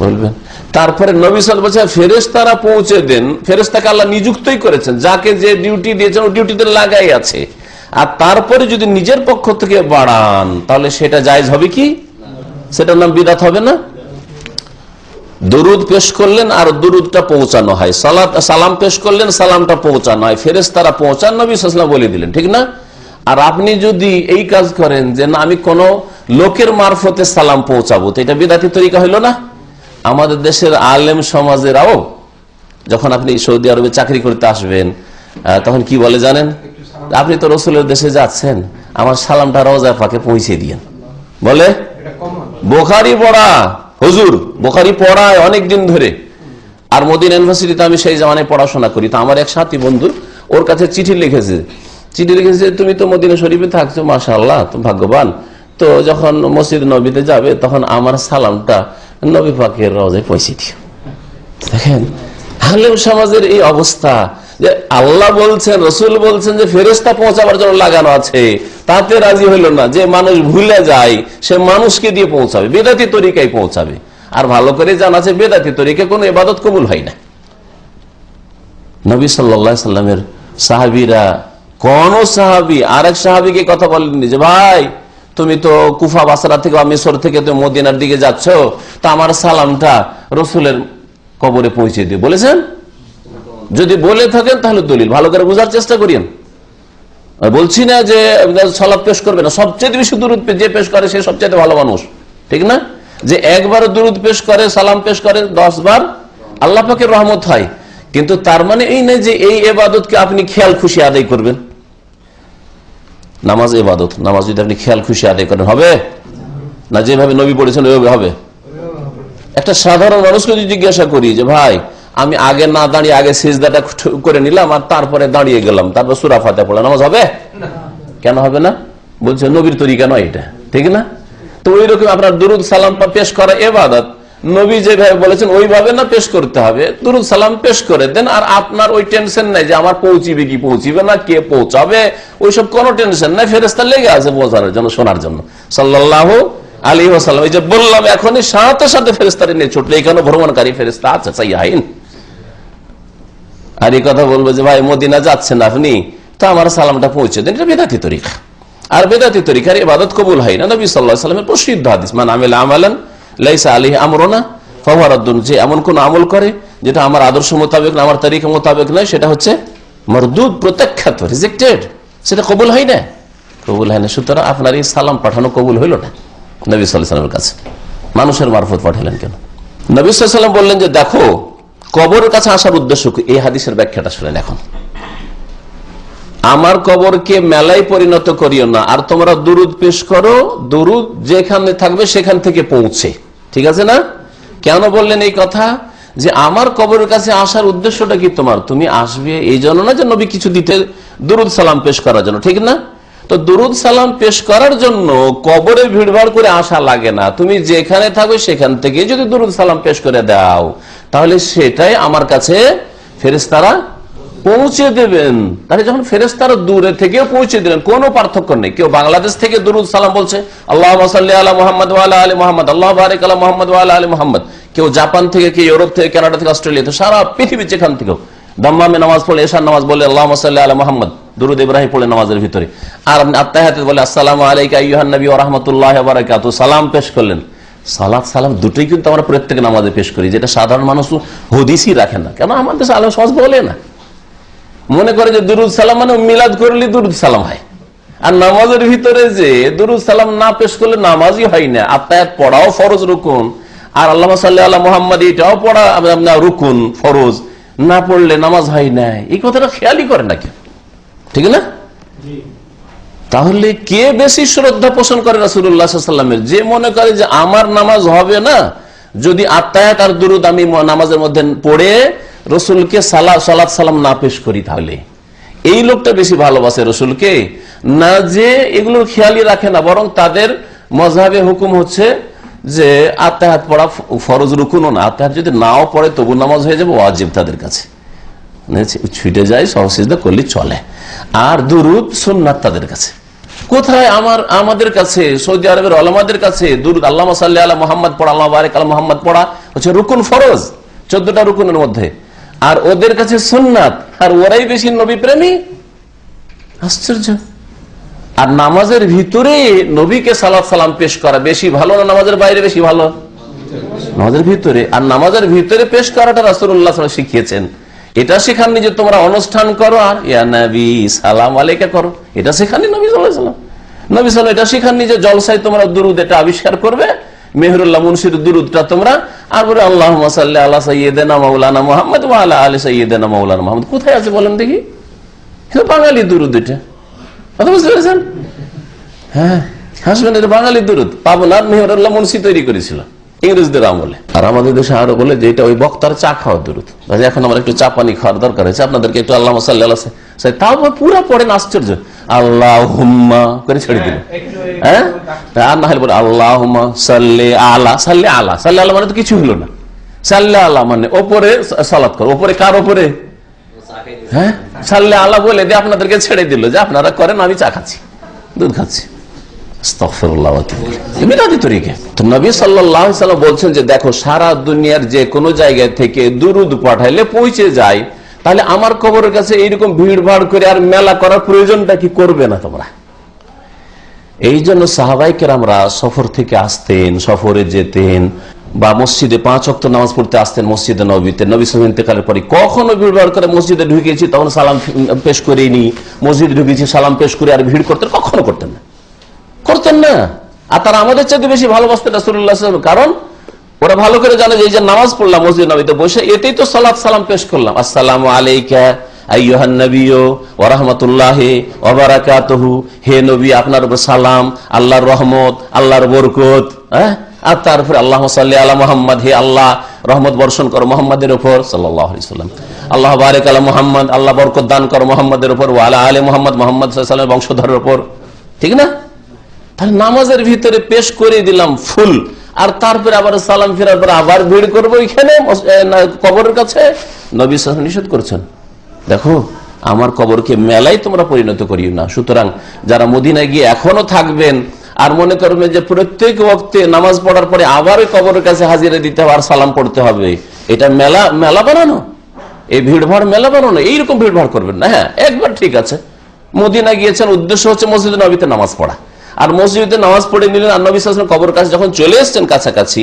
[SPEAKER 3] বলবেন। তারপরে নবী সাল্লাল্লাহু আলাইহি ওয়াসাল্লাম ফেরেশতারা পৌঁছে দেন। ফেরেশতাকে আল্লাহ নিযুক্তই করেছেন, যাকে যে ডিউটি দিয়েছেন ও ডিউটিতে লাগাই আছে। আর তারপরে যদি নিজের পক্ষ থেকে বাড়ান তাহলে সেটা জায়েজ হবে কি? সেটার নাম বিদআত হবে না? দুরুদ পেশ করলেন আর দুরুদটা পৌঁছানো হয়, সালাম পেশ করলেন, সালামটা পৌঁছানো হয়, ফেরেশতারা পৌঁছান, নবী সাল্লাল্লাহু আলাইহি ওয়াসাল্লাম বলে দিলেন, ঠিক না? আর আপনি যদি এই কাজ করেন যে না আমি কোন লোকের মারফতে সালাম পৌঁছাবো, তো এটা বিদআতি তরিকা হইল না? আমাদের দেশের আলেম সমাজেরাও যখন আপনি সৌদি আরবে চাকরি করতে আসবেন তখন কি বলে জানেন? আপনি তো রসুলের দেশে যাচ্ছেন, আমার সালামটা রওজা পাকে পৌঁছে দিয়েন। বলে বুখারী পড়া হুজুর, বুখারী পড়ায় অনেক দিন ধরে। আর মদিনা ইউনিভার্সিটিতে আমি সেই জামানায় পড়াশোনা করি, তো আমার এক সাথী বন্ধু ওর কাছে চিঠি লিখেছে, তুমি তো মদিনা শরীফে থাকছো, মাশাআল্লাহ, তুমি ভাগ্যবান। তো যখন মসজিদ নবীতে যাবে তখন আমার সালামটা নবী পাকের রওজায় পৌঁছে দিও। দেখেন আলেম সমাজের এই অবস্থা, যে আল্লাহ বলছেন, রসুল বলছেন যে ফেরেশতা পৌঁছাবার জন্য লাগানো আছে, তাতে রাজি হইল না। যে মানুষ ভুলে যায় সে মানুষকে দিয়ে পৌঁছাবে, বেদাতি তরিকায় পৌঁছাবে। আর ভালো করে জানা আছে বেদাতি তরিকা কোনো ইবাদত কবুল হয় না। নবী সাল্লাল্লাহু আলাইহি সাল্লামের সাহাবীরা, কোন সাহাবী আরেক সাহাবীকে কথা বলেননি যে ভাই তুমি তো কুফা বাসরা থেকে বা মিশর থেকে তুমি মদিনার দিকে যাচ্ছ, তা আমার সালামটা রসুলের কবরে পৌঁছে দিয়ে বলেছেন? যদি বলে থাকেন তাহলে দলিল ভালো করে বোঝার চেষ্টা করিয়েন। বলছি না যে সালাত পেশ করবে না, সবচেয়ে বেশি দুরূদ যে পেশ করে সে সবচেয়ে ভালো মানুষ, ঠিক না? যে একবার দুরূদ পেশ করে, সালাম পেশ করে, 10 বার আল্লাহ পাকের রহমত হয়। কিন্তু তার মানে এই নয় যে এই ইবাদতকে আপনি খেয়াল খুশি আদায় করবেন। নামাজ ইবাদত, নামাজ যদি আপনি খেয়াল খুশি আদায় করেন হবে না? যেভাবে নবী পড়েছেন ওইভাবে হবে? একটা সাধারণ মানুষকে যদি জিজ্ঞাসা করি যে ভাই আমি আগে না দাঁড়িয়ে আগে সিজদাটা করে নিলাম আর তারপরে দাঁড়িয়ে গেলাম, তারপর সূরা ফাতিহা পড়লাম, নামাজ হবে? কেন হবে না? বলছে নবীর তরিকা নয় এটা, ঠিক না? তো ওই রকম আপনার দুরুদ সালাম পেশ করা ইবাদত, নবী যেভাবে বলেছেন ওইভাবে না পেশ করতে হবে। দুরুদ সালাম পেশ করে দেন, আর আপনার ওই টেনশন নাই যে আমার পৌঁছিবে কি পৌঁছিবে না, কে পৌঁছাবে, ওইসব কোনো টেনশন নাই। ফেরেশতা লেগে আছে পৌঁছানোর জন্য, শোনার জন্য। সাল্লাল্লাহু আলাইহি ওয়াসাল্লাম এই যে বললাম এখনই সাথে সাথে ফেরেশতারে নিয়ে ছুটলে, এখানে ভ্রমণকারী ফেরেশতা আছে সাইয়াহিন। আর এই কথা বলবো যে ভাই মদিনা যাচ্ছেন আপনি, তো আমার সালামটা পৌঁছে দেন, এটা বেদাতি তরিকা। আর বেদাতি তরিকার ইবাদত কবুল হয় না। নবী সাল্লাল্লাহু আলাইহি ওয়াসাল্লামের প্রসিদ্ধ হাদিস, মান আমিলা আমালান লাইসা আলাইহি আমরুনা ফাহুয়া রাদ্দুন, যে এমন কোন আমল করে যেটা আমার আদর্শ মোতাবেক না, আমার তরিকা মোতাবেক নয়, সেটা হচ্ছে মরদুদ, প্রত্যাখ্যাত, রিজেক্টেড, সেটা কবুল হয় না, কবুল হয় না। সুতরাং আপনার এই সালাম পাঠানো কবুল হইল না নবী সাল্লাল্লাহু আলাইহি ওয়াসাল্লামের কাছে। মানুষের মারফত পাঠালেন কেন? নবী সাল্লাল্লাহু আলাইহি ওয়াসাল্লাম বললেন যে দেখো কবরের কাছে আসার উদ্দেশ্য কি, এই হাদিসের ব্যাখ্যাটা শুনেন এখন। আমার কবরকে মেলায় পরিণত করিও না, আর তোমরা দুরুদ পেশ করো, দুরুদ যেখানে থাকবে সেখান থেকে পৌঁছে, ঠিক আছে না? কেন বললেন এই কথা? যে আমার কবরের কাছে আসার উদ্দেশ্যটা কি তোমার? তুমি আসবে এই জন্য না যে নবী কিছু দিতে, দুরুদ সালাম পেশ করার জন্য, ঠিক না? তো দুরুদ সালাম পেশ করার জন্য কবরে ভিড়ভাড় করে আসা লাগে না। তুমি যেখানে থাকবে সেখান থেকে যদি দুরুদ সালাম পেশ করে দাও তাহলে সেটাই আমার কাছে ফেরেশতারা পৌঁছে দেবেন। তাহলে যখন ফেরেশতারা দূরে থেকেও পৌঁছে দিলেন, কোনো পার্থক্য নেই। কেউ বাংলাদেশ থেকে দুরুদ সালাম বলছে, আল্লাহুম্মা সাল্লি আলা মুহাম্মাদ ওয়া আলা আলি মুহাম্মাদ, আল্লাহু বারিক আলা মুহাম্মাদ ওয়া আলা আলি মুহাম্মাদ। কেউ জাপান থেকে, কেউ ইউরোপ থেকে, কানাডা থেকে, অস্ট্রেলিয়া থেকে, সারা পৃথিবীর যেখান থেকেও দাম্মামে নামাজ পড়ে এশার নামাজ বলে আল্লাহুম্মা সাল্লি আলা মুহাম্মদ, দুরূদ ইব্রাহিম পড়ে নামাজের ভিতরে। আর আপনি আত্তাহিয়াতে বলে আসসালামু আলাইকা আইয়ুহান নবী ওয়া রাহমাতুল্লাহি ওয়া বারাকাতুহু, সালাম পেশ করলেন। সালাত সালাম দুটোই কিন্তু আমরা প্রত্যেক নামাজে পেশ করি, যেটা সাধারণ মানুষ হদিসই রাখে না। কেন? আমাদের আলেম সমাজ বলে না, মনে করে যে দুরুদ সালাম মানে মিলাদ করলে দুরুদ সালাম হয়। আর নামাজের ভিতরে যে দুরুদ সালাম না পেশ করলে নামাজই হয় না। আত্তাহিয়াত পড়াও ফরজ রুকুন, আর আল্লাহুম্মা সাল্লি আলা মুহাম্মাদ এটাও পড়া রুকুন ফরজ, না পড়লে নামাজ হয় না। এই কথাটা খেয়ালই করে না কেউ, ঠিক না? তাহলে কে বেশি শ্রদ্ধা পোষণ করে রাসূলুল্লাহ সাল্লাল্লাহু আলাইহি ওয়াসাল্লামের? যে মনে করে যে আমার নামাজ হবে না যদি আত্তাহিয়াত আর দুরুদ আমি নামাজের মধ্যে পড়ে রসুলকে সালাত সালাম না পেশ করি, তাহলে এই লোকটা বেশি ভালোবাসে রসুলকে না, যে এগুলো খেয়ালই রাখে না। বরং তাদের মযহাবে হুকুম হচ্ছে যে আত্তাহিয়াত পড়া ফরজ রুকুনও না, আত্তাহিয়াত যদি নাও পড়ে তবু নামাজ হয়ে যাবে ওয়াজিব তাদের কাছে, ছুটে যায় সহসিজদা করলে চলে। আর দুরুদ সুন্নাত তাদের কাছে। কোথায়? আমাদের কাছে, সৌদি আরবের ওলামাদের কাছে দুরুদ আল্লাহুম্মা সাল্লি আলা মুহাম্মাদ পড়া, আল্লাহু বারিক আলা মুহাম্মাদ পড়া হচ্ছে রুকুন ফরজ, 14টা রুকুনের মধ্যে। আর ওদের কাছে সুন্নাত, আর ওরাই বেশি নবী প্রেমী। আশ্চর্য। আর নামাজের ভিতরে নবীকে সালাত সালাম পেশ করা বেশি ভালো না নামাজের বাইরে বেশি ভালো? নামাজের ভিতরে। আর নামাজের ভিতরে পেশ করাটা রাসূলুল্লাহ সাল্লাল্লাহু আলাইহি ওয়াসাল্লাম শিখিয়েছেন। এটা শেখাননি যে তোমরা অনুষ্ঠান করো আর ইয়া নবী সালাম আলাইকা করো, এটা শেখাননি নবী সাল্লাল্লাহু আলাইহি ওয়াসাল্লাম। নবী সাল্লাল্লাহু আলাইহি ওয়াসাল্লাম এটা শেখাননি যে জলসায় তোমরা দুরুদ এটা আবিষ্কার করবে, মেহরুল্লাহ মুনশির দুরুদটা তোমরা, আর বলে আল্লাহুম্মা সাল্লি আলা সাইয়্যিদিনা মাওলানা মুহাম্মদ ওয়া আলা আলি সাইয়্যিদিনা মাওলানা মুহাম্মদ। কোথায় আছে বলেন দেখি? এটা বাঙালি দুরুদ, এটা কথা বুঝতে পেরেছেন? হ্যাঁ, হাসবেন, এটা বাঙালি দুরুদ। পাবনার মেহরুল্লাহ মুনশি তৈরি করেছিল ইংরেজদের আমলে। আর আমাদের দেশে আরো বলে যে এটা ওই বক্তার চা খাওয়া দুরুদ। এখন আমার একটু চা পানি খাওয়ার দরকার হয়েছে, আপনাদেরকে একটু আল্লাহুম্মা সাল্লি আলা সাইয়্যিদিনা, তাও পুরো পড়েন, আশ্চর্য, আল্লাহুম্মা করে ছেড়ে দিল। হ্যাঁ, আর না হলে বলে আল্লাহুম্মা সাল্লি আলা, সাল্লি আলা, সাল্লি আলা মানে তো কিছু হলো না। সাল্লি আলা মানে ওপরে সালাত করো, ওপরে কার ওপরে? হ্যাঁ, সাল্লি আলা বলে দিয়ে আপনাদেরকে ছেড়ে দিল যে আপনারা করেন, আমি চা খাচ্ছি, দুধ খাচ্ছি। আস্তাগফিরুল্লাহ। তো নবী সাল্লাল্লাহু আলাইহি ওয়াসাল্লাম বলছেন যে দেখো, সারা দুনিয়ার যে কোনো জায়গা থেকে দুরুদ পাঠাইলে পৌঁছে যায়, তাহলে আমার কবরের কাছে এইরকম ভিড় ভাড় করে আর মেলা করার প্রয়োজনটা কি করবে না তোমরা? এই জন্য সাহাবায়ে কেরামরা সফর থেকে আসতেন, সফরে যেতেন, বা মসজিদে 5 ওয়াক্ত নামাজ পড়তে আসতেন মসজিদে নববীতে। নবী সাল্লাল্লাহু আলাইহি ইন্তেকালের পরে কখনো ভিড় ভাড় করে মসজিদে ঢুকেছি তখন সালাম পেশ করেনি, মসজিদে ঢুকেছি সালাম পেশ করে আর ভিড় করতেন, কখনো করতেন না, করতেন না। আর তারা আমাদের চাইতে বেশি ভালোবাসতেন রাসূলুল্লাহ সাল্লাল্লাহু আলাইহি ওয়াসাল্লাম, কারণ ওরা ভালো করে জানে যে এই যে নামাজ পড়লাম মসজিদ নববীতে বসে, এতেই তো সালাত সালাম পেশ করলাম। আসসালামু আলাইকা আইয়ুহান নবী ওয়া রাহমাতুল্লাহি ওয়া বারাকাতুহু, হে নবী আপনার উপর সালাম, আল্লাহর রহমত, আল্লাহর বরকত। হ্যাঁ, আর তারপরে আল্লাহুম্মা সাল্লি আলা মুহাম্মাদ, হে আল্লাহ রহমত বর্ষণ করো মুহাম্মাদের উপর সাল্লাল্লাহু আলাইহি ওয়াসাল্লাম। আল্লাহু বারিক আলা মুহাম্মাদ, আল্লাহ বরকত দান করো মুহাম্মাদের উপর, ওয়া আলা আলি মুহাম্মাদ, মুহাম্মদ সাল্লাল্লাহু আলাইহি ওয়াসাল্লামের বংশধরের উপর, ঠিক না? তাহলে নামাজের ভিতরে পেশ করে দিলাম ফুল, আর তারপরে আবার সালাম ফেরার পর আবার ভিড় করবো এখানে কবরের কাছে। নবী সাল্লাল্লাহু আলাইহি ওয়াসাল্লাম নিষেধ করেছেন, দেখো আমার কবরকে মেলায় তোমরা পরিণত করিও না। সুতরাং যারা মদিনায় গিয়ে এখনো থাকবেন আর মনে করবেন যে প্রত্যেক ওয়াক্তে নামাজ পড়ার পরে আবার কবরের কাছে হাজিরা দিতে হবে আর সালাম পড়তে হবে, এটা মেলা বানানো, এই ভিড় ভাড় মেলা বানানো, এইরকম ভিড় ভাড় করবেন না। হ্যাঁ, একবার ঠিক আছে, মদিনা গিয়েছেন, উদ্দেশ্য হচ্ছে মসজিদে নববীতে নামাজ পড়া, আর মসজিদে নামাজ পড়ে নিলেন, আর নবী সাল্লাল্লাহু আলাইহি ওয়াসাল্লাম কবর কাছে যখন চলে এসেছেন কাছাকাছি,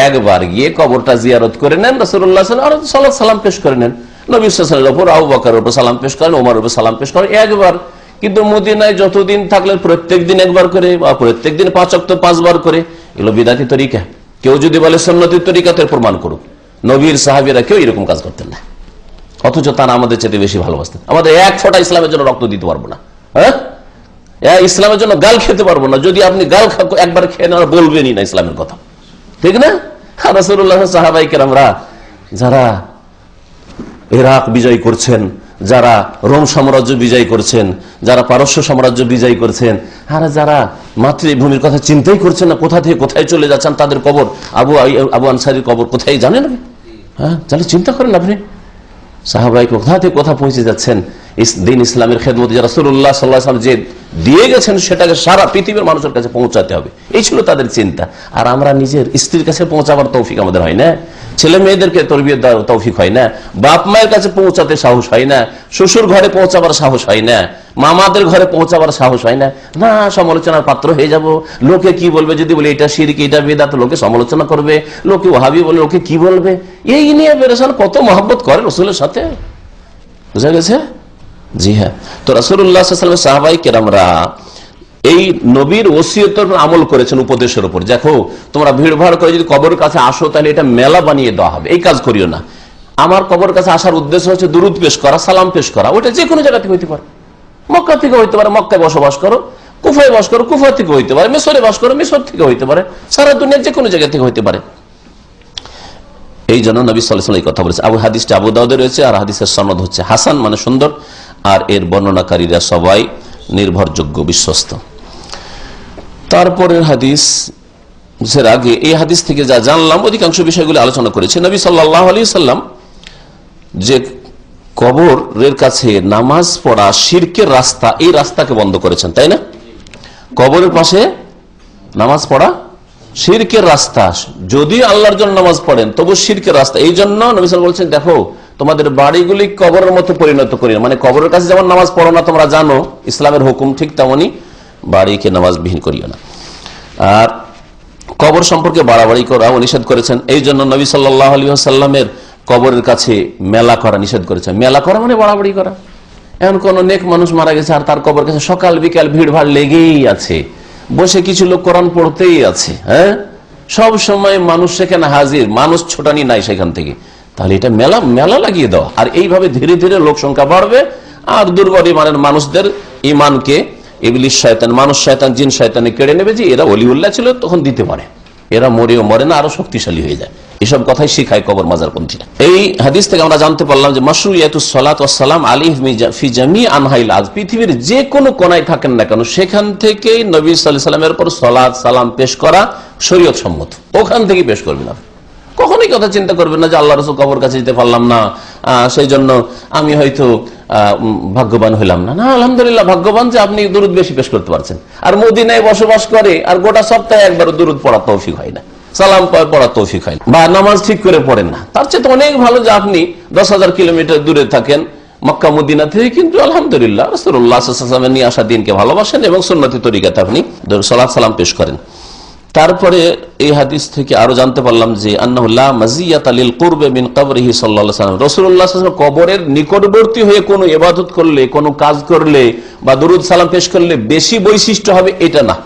[SPEAKER 3] একবার গিয়ে কবরটা জিয়ারত করে নেন, রাসূলুল্লাহ সাল্লাল্লাহু আলাইহি ওয়াসাল্লাম আর সালাম পেশ করে নেন। নবী সাল্লাল্লাহু আলাইহি ওয়াসাল্লামের উপর, আবু বকরের উপর সালাম পেশ করেন, ওমরের উপর সালাম পেশ করেন, একবার। কিন্তু মদিনায় যতদিন থাকলেন প্রত্যেকদিন একবার করে, বা প্রত্যেকদিন 5 ওয়াক্ত 5 বার করে, এগুলো বিদআতি তরিকা। কেউ যদি বলে সুন্নতি তরিকাতে প্রমাণ করুক, নবীর সাহাবীরা কেউ এরকম কাজ করতেন না, অথচ তারা আমাদের চেয়ে বেশি ভালোবাসতেন। আমাদের এক ফোঁটা ইসলামের জন্য রক্ত দিতে পারবো না, হ্যাঁ, ইসলামের জন্য গাল খেতে পারবো না। যদি আপনি গাল একবার খেয়ে নেওয়ার বলবেনই না ইসলামের কথা, ঠিক না? রাসূলুল্লাহ সাহাবায়ে কেরামরা যারা ইরাক বিজয় করছেন, যারা রোম সাম্রাজ্য বিজয় করছেন, যারা পারস্য সাম্রাজ্য বিজয় করছেন, আর যারা মাতৃভূমির কথা চিন্তাই করছেন না, কোথা থেকে কোথায় চলে যাচ্ছেন, তাদের কবর আবু আনসারীর কবর কোথায় জানেন? হ্যাঁ, তাহলে চিন্তা করেন আপনি, সাহাবায়ে কোথা থেকে কোথা পৌঁছে যাচ্ছেন, দিন ইসলামের খেদমতে রাসূলুল্লাহ সাল্লাল্লাহু আলাইহি ওয়াসাল্লাম যে দিয়ে গেছেন সেটাকে সারা পৃথিবীর মানুষের কাছে পৌঁছাতে হবে, এই ছিল তাদের চিন্তা। আর আমরা নিজের স্ত্রীর কাছে পৌঁছাবার তৌফিক আমাদের হয় না, ছেলে মেয়েদেরকে তরবিয়ত দেওয়ার তৌফিক হয় না, বাপ মায়ের কাছে পৌঁছাতে সাহস হয় না, শ্বশুর ঘরে পৌঁছাবার সাহস হয় না, মামাদের ঘরে পৌঁছাবার সাহস হয় না। না, সমালোচনার পাত্র হয়ে যাব, লোকে কি বলবে যদি বলে এটা শিরক এটা বিদআত, লোকে সমালোচনা করবে, লোকে ওয়াহাবি বলে লোকে কি বলবে, এই নিয়ে পেরেশান। কত মহব্বত করে রাসূলের সাথে, বুঝা গেছে? জি হ্যাঁ। তো রাসূলুল্লাহ সাল্লাল্লাহু আলাইহি ওয়াসাল্লাম সাহাবায়ে কেরামরা এই নবীর ওসিয়তের আমল করেছেন, উপদেশের উপর। দেখো, তোমরা ভিড় ভাড় করে যদি কবরের কাছে আসো তাহলে এটা মেলা বানিয়ে দেওয়া হবে, এই কাজ করিও না। আমার কবরের কাছে আসার উদ্দেশ্য হচ্ছে দুরুদ পেশ করা, সালাম পেশ করা। ওটা যে কোনো জায়গা থেকে হইতে পারে, মক্কা থেকে হইতে পারে, মক্কায় বসবাস করো, কুফায় বাস করো, কুফা থেকে হইতে পারে, মিশরে বাস করো, মিশর থেকে হইতে পারে, সারা দুনিয়ার যে কোনো জায়গা থেকে হইতে পারে। এই জন্য নবী সাল্লাল্লাহু আলাইহি ওয়াসাল্লাম এই কথা বলেছে। হাদিসটা আবু দাউদে রয়েছে, আর হাদিসের সনদ হচ্ছে হাসান, মানে সুন্দর, আর এর বর্ণনাকারীরা সবাই নির্ভরযোগ্য, বিশ্বস্ত। তারপরের হাদিস আগে এই হাদিস থেকে যা জানলাম অধিকাংশ বিষয়গুলো আলোচনা করেছে। নবী সাল্লাল্লাহু আলাইহি ওয়াসাল্লাম যে কবরের কাছে নামাজ পড়া শিরকের রাস্তা, এই রাস্তাকে বন্ধ করেছেন, তাই না? কবরের পাশে নামাজ পড়া শিরকের রাস্তা, যদি আল্লাহর জন্য নামাজ পড়েন তবু শিরকের রাস্তা। এই জন্য নবী সাল্লাল্লাহু আলাইহি ওয়াসাল্লাম বলছেন, দেখো তোমাদের বাড়িগুলি কবরের মতো পরিণত করি না, মানে কবরের কাছে যেমন নামাজ পড়ো না তোমরা জানো ইসলামের হুকুম, ঠিক তেমনি বাড়িকে নামাজবিহীন করিও না। আর কবর সম্পর্কে বাড়াবাড়ি করাও নিষেধ করেছেন। এই জন্য নবী সাল্লাল্লাহু আলাইহি ওয়াসাল্লামের কবরের কাছে মেলা করা নিষেধ করেছেন। মেলা করা মানে বাড়াবাড়ি করা। এমন কোন নেক মানুষ মারা গেছে আর তার কবর কাছে সকাল বিকাল ভিড় ভাড় লেগেই আছে, বসে কিছু লোক কোরআন পড়তেই আছে, হ্যাঁ, সব সময় মানুষ সেখানে হাজির, মানুষ ছোটানি নাই সেখান থেকে, তাহলে এটা মেলা মেলা লাগিয়ে দেওয়া। আর এইভাবে ধীরে ধীরে লোক সংখ্যা বাড়বে, আর দুর্বল ইমানের মানুষদের ইমানকে ইবলিস শয়তান, মানুষ শয়তান, জিন শয়তানে কেড়ে নেবে। যে এরা ওলিউল্লাহ ছিল তখন দিতে পারে, এরা মরেও মরে না, আরো শক্তিশালী হয়ে যায়। এসব কথাই শিখায় কবর মাজারপন্থীরা। এই হাদিস থেকে আমরা জানতে পারলাম যে মাশরুইয়াতুস সালাত ওয়াস সালাম আলাইহি ফি জামি আনহাইল আরদ, পৃথিবীর যে কোনো কোনায় থাকেন না কেন সেখান থেকেই নবী সাল্লাল্লাহু আলাইহি ওয়াসাল্লামের উপর সালাত সালাম পেশ করা শরীয়ত সম্মত, ওখান থেকে পেশ করবেন। আপনি কখনোই কথা চিন্তা করবেন না যে আল্লাহ রাসূল কবর কাছে যেতে পারলাম না, সেই জন্য আমি হয়তো ভাগ্যবান হইলাম না। না, আলহামদুলিল্লাহ ভাগ্যবান যে আপনি দুরুদ বেশি পেশ করতে পারছেন। আর মদিনায় বসবাস করে আর গোটা সপ্তাহে একবার দুরুদ পড়ার তৌফিক হয় না, সালাম পড়ার তৌফিক হয় না, বা নামাজ ঠিক করে পড়েন না। তার চেয়ে তো অনেক ভালো যে আপনি 10,000 কিলোমিটার দূরে থাকেন মক্কা মদিনা থেকে, কিন্তু আলহামদুলিল্লাহ রাসূলুল্লাহ সাল্লাল্লাহু আলাইহি ওয়াসাল্লাম নিয়ে আসা দিনকে ভালোবাসেন এবং সুন্নতি তরিকাতে আপনি সালাত সালাম পেশ করেন। তারপরে এই হাদিস থেকে আরো জানতে পারলাম যে আন্নাহু লা মাজিয়াতা লিল কুরবে মিন কবরিহি সাল্লাল্লাহু আলাইহি ওয়াসাল্লাম, রাসূলুল্লাহ সাল্লাল্লাহু আলাইহি ওয়াসাল্লাম কবরের নিকটবর্তী হয়ে কোনো ইবাদত করলে, কোনো কাজ করলে বা দুরূদ সালাম পেশ করলে বেশি বৈশিষ্ট্য হবে, এটা না।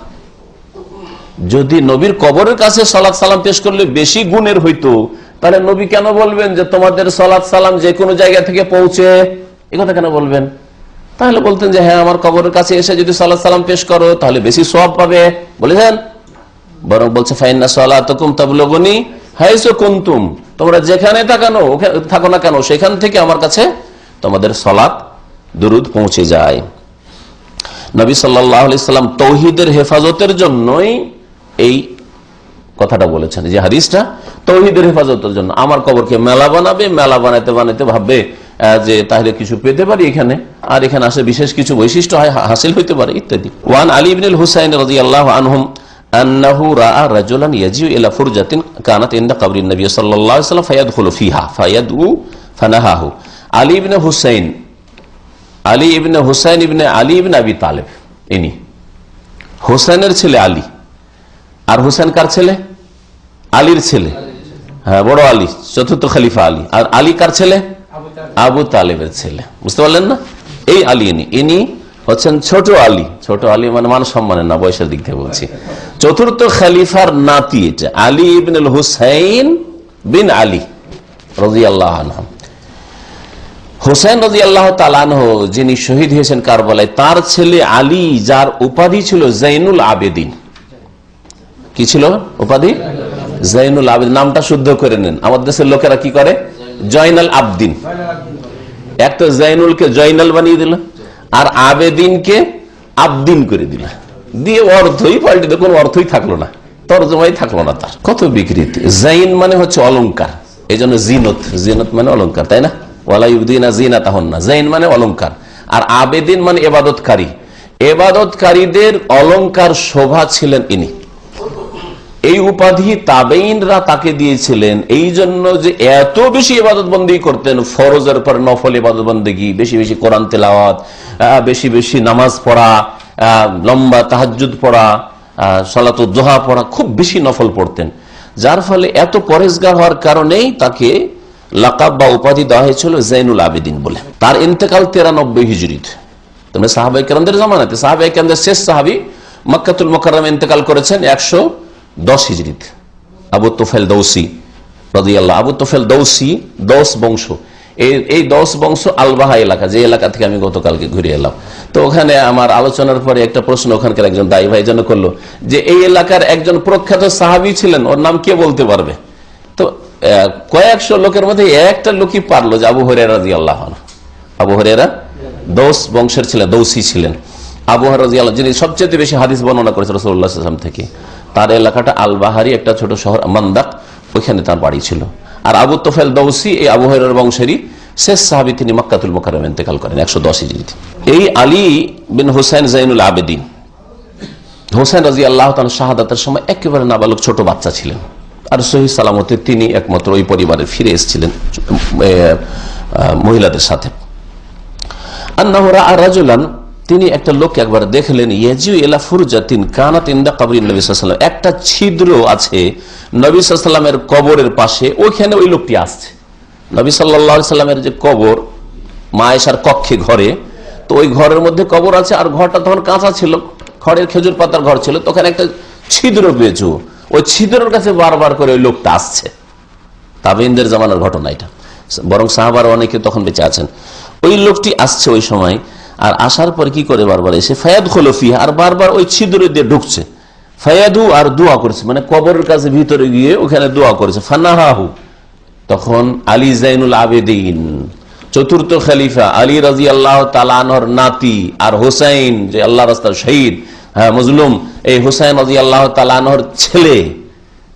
[SPEAKER 3] যদি নবীর কবরের কাছে সালাত সালাম পেশ করলে বেশি গুণের হইতো, তাহলে নবী কেন বলবেন যে তোমাদের সালাত সালাম যে কোনো জায়গা থেকে পৌঁছে, এই কথা কেন বলবেন? তাহলে বলতেন যে হ্যাঁ, আমার কবরের কাছে এসে যদি সালাত সালাম পেশ করো তাহলে বেশি সওয়াব পাবে, বলেছেন। বরং বলছে ফাইন্না সালাতুকুম তাবলুগুনি হাইসু কুনতুম, তোমরা যেখানে থাকো না কেন সেখান থেকে আমার কাছে তোমাদের সালাত দুরুদ পৌঁছে যায়। নবী সাল্লাল্লাহু আলাইহি ওয়াসাল্লাম তাওহীদের হেফাজতের জন্যই এই কথাটা বলেছেন, যে হাদিসটা তাওহীদের হেফাজতের জন্য। আমার কবরকে মেলা বানাবে, মেলা বানাতে বানাতে ভাববে যে তাহলে কিছু পেতে পারি এখানে, আর এখানে আসে বিশেষ কিছু বৈশিষ্ট্য হাসিল হইতে পারে ইত্যাদি। ওয়ান আলী ইবনুল হুসাইন রাদিয়াল্লাহু আনহুম আন্নাহু রাআ রাজুলান ইয়াজিউ ইলা ফুরজাতিন কানাত ইনদা কবরিন নবী সাল্লাল্লাহু আলাইহি ওয়াসাল্লাম ফায়াদখুলু ফিহা ফায়াদউ ফানাহাহু। আলী ইবনে হুসাইন, আলী ইবনে হুসাইন ইবনে আলী ইবনে আবি তালেব, ইনি হুসাইনের ছেলে আলী। আর হুসাইন কার ছেলে? আলীর ছেলে, হ্যাঁ, বড় আলী, চতুর্থ খলিফা আলী। আর আলী কার ছেলে? আবু তালেবের ছেলে, বুঝতে পারলেন না? এই আলী ইনি হচ্ছেন ছোট আলী। ছোট আলী মানে মান সম্মানের না, বয়সের দিক থেকে বলছি। চতুর্থ খলিফার নাতি এটা, আলী ইবনুল হুসাইন বিন আলী রাদিয়াল্লাহু আনহু। হুসাইন রাদিয়াল্লাহু তাআলা আনহু যিনি শহীদ হয়েছেন কারবালায়, তার ছেলে আলী, যার উপাধি ছিল জাইনুল আবেদিন। কি ছিল উপাধি? জাইনুল আবেদিন। নামটা শুদ্ধ করে নেন, আমাদের দেশের লোকেরা কি করে? জয়নাল আবদিন। একটা জাইনুলকে জয়নাল বানিয়ে দিল, আর আবেদিনকে আবদিন করে দিল, দিয়ে অর্থই পাল্টে দিল, কোনো অর্থই থাকলো না, তরজমাই থাকলো না তার। কত বিকৃতি! জাইন মানে হচ্ছে অলংকার, এই জন্য জিনত, জিনত মানে অলংকার, তাই না? ওয়ালা ইউবদিনা জিনাতাহুন্না, জাইন মানে অলংকার। আর আবেদিন মানে এবাদতকারী, এবাদতকারীদের অলংকার শোভা ছিলেন ইনি। এই উপাধি তাবেইনরা তাকে দিয়েছিলেন এই জন্য যে এত বেশি ইবাদত বন্দেগী করতেন, ফরজের পর নফল ইবাদত বন্দেগী, বেশি বেশি কোরআন তেলাওয়াত, বেশি বেশি নামাজ পড়া, লম্বা তাহাজ্জুদ পড়া, সালাতুদ দুহা পড়া, খুব বেশি নফল পড়তেন। যার ফলে এত পরেজগার হওয়ার কারণেই তাকে লাকাব বা উপাধি দেওয়া হয়েছিল জাইনুল আবেদিন বলে। তার ইন্তেকাল 93 হিজরিতে, তোমরা সাহাবায়ে কেরামদের জামানাতে, সাহাবায়ে কেরামদের শেষ সাহাবী মক্কাতুল মুকাররমে ইন্তেকাল করেছেন 110 হিজরিতে, আবু তুফাইল দৌসি রাদিয়াল্লাহু। আবু তুফাইল দৌসি 10 বংশ, এই 10 বংশ আলবাহা এলাকা, যে এলাকা থেকে আমি গতকালকে ঘুরে এলাম। তো ওখানে আমার আলোচনার পরে একটা প্রশ্ন ওখানকার একজন দায়ী ভাই যেন করলো যে এই এলাকার একজন প্রখ্যাত সাহাবী ছিলেন, ওর নাম কে বলতে পারবে? তো কয়েকশো লোকের মধ্যে একটা লোকই পারলো, যে আবু হুরায়রা রাদিয়াল্লাহু আনহু। আবু হুরায়রা দৌস বংশের ছিলেন, দৌসি ছিলেন। আবু হুরায়রা রাদিয়াল্লাহু, যিনি সবচেয়ে বেশি হাদিস বর্ণনা করেছেন রাসূলুল্লাহ সাল্লাল্লাহু আলাইহি ওয়াসাল্লাম থেকে, তার এলাকাটা আল বাহারি, একটা ছোট শহর মান্দাক, ওইখানে তার বাড়ি ছিল। আর আবু তুফাইল দৌসি এই আবু হুরায়রার বংশেরই শেষ সাহাবী, তিনি মক্কাতুল মুকাররমে ইন্তেকাল করেন 110 হিজরিতে। এই আলী বিন হুসাইন জাইনুল আবেদিন, হুসাইন রাদিয়াল্লাহু তাআলা শাহাদাতের সময় একেবারে নাবালক ছোট বাচ্চা ছিলেন, আর সহিহ সালামতে তিনি একমাত্র ওই পরিবারে ফিরে এসেছিলেন মহিলাদের সাথে। আন্নাহু রাআ রাজুলান, তিনি একটা লোককে একবার দেখলেন, ইয়াজিউ ইলা ফুরজাতিন কানাত ইনদা কবরিন নবী সাল্লাল্লাহু আলাইহি ওয়াসাল্লাম, একটা ছিদ্র আছে নবী সাল্লাল্লাহু আলাইহি ওয়াসাল্লামের কবরের পাশে, ওইখানে ওই লোকটি আসছে। নবী সাল্লাল্লাহু আলাইহি ওয়াসাল্লামের যে কবর মা আয়েশার কক্ষে, ঘরে, তো ওই ঘরের মধ্যে কবর আছে, আর ঘরটা তখন কাঁচা ছিল, খড়ের খেজুর পাতার ঘর ছিল, তো ওখানে একটা ছিদ্র পেয়েছো, ওই ছিদ্রের কাছে বারবার করে ওই লোকটা আসছে। তাবেঈনদের জামানার ঘটনা এটা, বরং সাহাবার অনেকে তখন বেঁচে আছেন। ওই লোকটি আসছে ওই সময়, আর আসার পর কি করে বারবার এসে ফায়াদখুলু ফিহা, আর বারবার ওই ছিদ্র দিয়ে ঢুকছে, ফায়াদু, আর দোয়া করেছে, মানে কবরের কাছে ভিতরে গিয়ে ওখানে দোয়া করেছে। ফানাহাহু, তখন আলী জাইনুল আবেদিন, চতুর্থ খলিফা আলী রাদিয়াল্লাহু তাআলা আনহুর নাতি, আর হুসাইন যে আল্লাহর রাস্তার শহীদ, মজলুম, এই হুসাইন রাদিয়াল্লাহু তাআলা আনহুর ছেলে,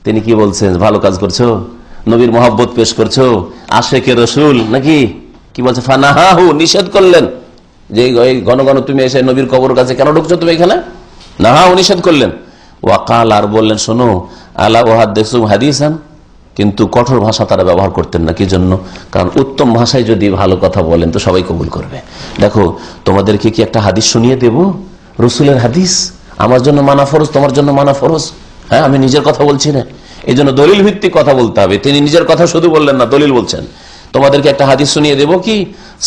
[SPEAKER 3] তিনি কি বলছেন? ভালো কাজ করছো, নবীর মহব্বত পেশ করছো, আশেকে রসুল নাকি, কি বলছে? ফানাহাহু, নিষেধ করলেন যে ঘন ঘন তুমি এসে নবীর কবর কাছে কেন ঢুকছো তুমি এখানে? নাহাহু, নিষেধ করলেন। ওয়াকাল, আর বললেন, শোনো, আলা ওয়াহাদিসুম হাদিসান, কিন্তু কঠোর ভাষা তারা ব্যবহার করতেন না। কি জন্য? কারণ উত্তম ভাষায় যদি ভালো কথা বলেন তো সবাই কবুল করবে। দেখো, তোমাদেরকে কি একটা হাদিস শুনিয়ে দেব, রসুলের হাদিস, আমার জন্য মানা ফরজ, তোমার জন্য মানা ফরজ। হ্যাঁ, আমি নিজের কথা বলছি না, এই জন্য দলিল ভিত্তিক কথা বলতে হবে। তিনি নিজের কথা শুধু বললেন না, দলিল বলছেন। তোমাদেরকে একটা হাদিস শুনিয়ে দেব, কি